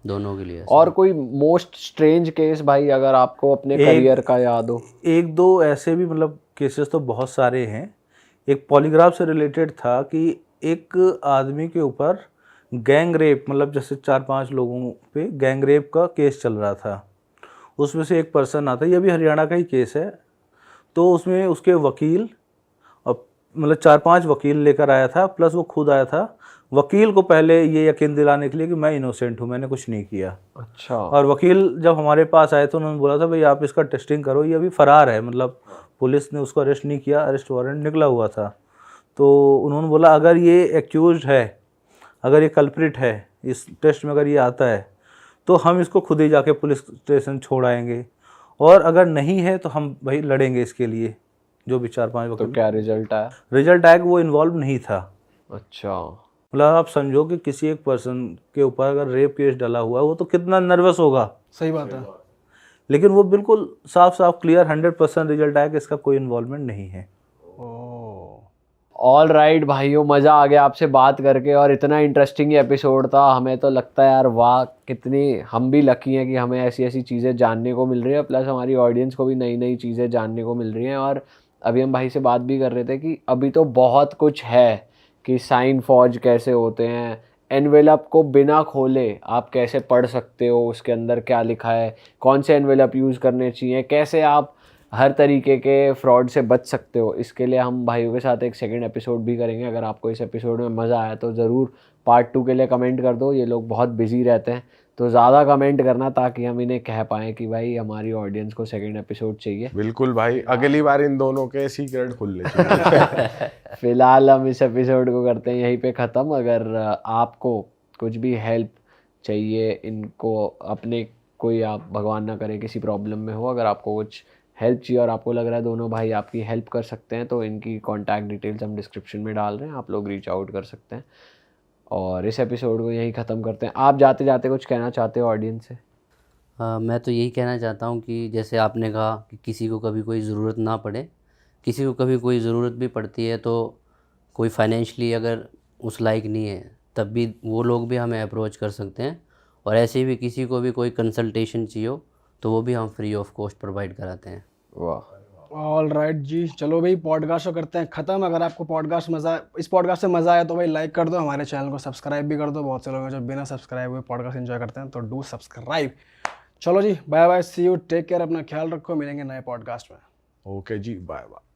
दोनों के लिए। और कोई मोस्ट स्ट्रेंज केस भाई अगर आपको अपने करियर का याद हो? एक दो ऐसे भी मतलब केसेस तो बहुत सारे हैं। एक पॉलीग्राफ से रिलेटेड था कि एक आदमी के ऊपर गैंग रेप, मतलब जैसे 4-5 लोगों पे गैंग रेप का केस चल रहा था। उसमें से एक पर्सन आता है, ये भी हरियाणा का ही केस है। तो उसमें उसके वकील और मतलब 4-5 वकील लेकर आया था, प्लस वो खुद आया था वकील को पहले ये यकीन दिलाने के लिए कि मैं इनोसेंट हूँ, मैंने कुछ नहीं किया। अच्छा। और वकील जब हमारे पास आए तो उन्होंने बोला था भाई आप इसका टेस्टिंग करो, ये अभी फरार है, मतलब पुलिस ने उसको अरेस्ट नहीं किया, अरेस्ट वारंट निकला हुआ था। तो उन्होंने बोला अगर ये एक्यूज्ड है, अगर ये कल्प्रिट है, इस टेस्ट में अगर ये आता है तो हम इसको खुद ही जाके पुलिस स्टेशन छोड़ आएंगे, और अगर नहीं है तो हम भाई लड़ेंगे इसके लिए, जो भी 4-5 वकील। तो क्या रिजल्ट आया? रिजल्ट आया कि वो इन्वॉल्व नहीं था। अच्छा। मतलब आप समझो कि किसी एक पर्सन के ऊपर अगर रेप केस डला हुआ है, वो तो कितना नर्वस होगा। सही बात है। लेकिन वो बिल्कुल साफ साफ क्लियर 100% रिजल्ट आया कि इसका कोई इन्वॉल्वमेंट नहीं है। ऑल राइट भाइयों, मज़ा आ गया आपसे बात करके, और इतना इंटरेस्टिंग एपिसोड था। हमें तो लगता है यार वाह, कितनी हम भी लकी हैं कि हमें ऐसी ऐसी चीज़ें जानने को मिल रही है, प्लस हमारी ऑडियंस को भी नई नई चीज़ें जानने को मिल रही हैं। और अभी हम भाई से बात भी कर रहे थे कि अभी तो बहुत कुछ है कि साइन फॉर्ज कैसे होते हैं, एनवेलप को बिना खोले आप कैसे पढ़ सकते हो, उसके अंदर क्या लिखा है, कौन से एनवेलप यूज़ करने चाहिए, कैसे आप हर तरीके के फ्रॉड से बच सकते हो। इसके लिए हम भाइयों के साथ एक सेकंड एपिसोड भी करेंगे। अगर आपको इस एपिसोड में मज़ा आया तो ज़रूर पार्ट 2 के लिए कमेंट कर दो। ये लोग बहुत बिजी रहते हैं तो ज़्यादा कमेंट करना, ताकि हम इन्हें कह पाएँ कि भाई हमारी ऑडियंस को सेकंड एपिसोड चाहिए। बिल्कुल भाई, अगली बार इन दोनों के सीक्रेट खुलने चाहिए। फिलहाल हम इस एपिसोड को करते हैं यहीं पे ख़त्म। अगर आपको कुछ भी हेल्प चाहिए, इनको अपने कोई, आप भगवान ना करे किसी प्रॉब्लम में हो, अगर आपको कुछ हेल्प चाहिए और आपको लग रहा है दोनों भाई आपकी हेल्प कर सकते हैं, तो इनकी कॉन्टैक्ट डिटेल्स हम डिस्क्रिप्शन में डाल रहे हैं, आप लोग रीच आउट कर सकते हैं। और इस एपिसोड को यहीं ख़त्म करते हैं। आप जाते जाते कुछ कहना चाहते हो ऑडियंस से? मैं तो यही कहना चाहता हूँ कि जैसे आपने कहा कि किसी को कभी कोई ज़रूरत ना पड़े, किसी को कभी कोई ज़रूरत भी पड़ती है तो कोई फाइनेंशली अगर उस लायक नहीं है, तब भी वो लोग भी हमें अप्रोच कर सकते हैं। और ऐसे भी किसी को भी कोई कंसल्टेशन चाहिए हो तो वो भी हम फ्री ऑफ कॉस्ट प्रोवाइड कराते हैं। वाह, ऑल राइट जी, चलो भाई पॉडकास्ट को करते हैं ख़त्म। अगर आपको इस पॉडकास्ट से मज़ा आया तो भाई लाइक कर दो, हमारे चैनल को सब्सक्राइब भी कर दो। बहुत से लोग हैं जो बिना सब्सक्राइब हुए पॉडकास्ट एंजॉय करते हैं, तो डू सब्सक्राइब। चलो जी, bye bye, see you, take care, अपना ख्याल रखो, मिलेंगे नए पॉडकास्ट में। ओके जी, बाय बाय।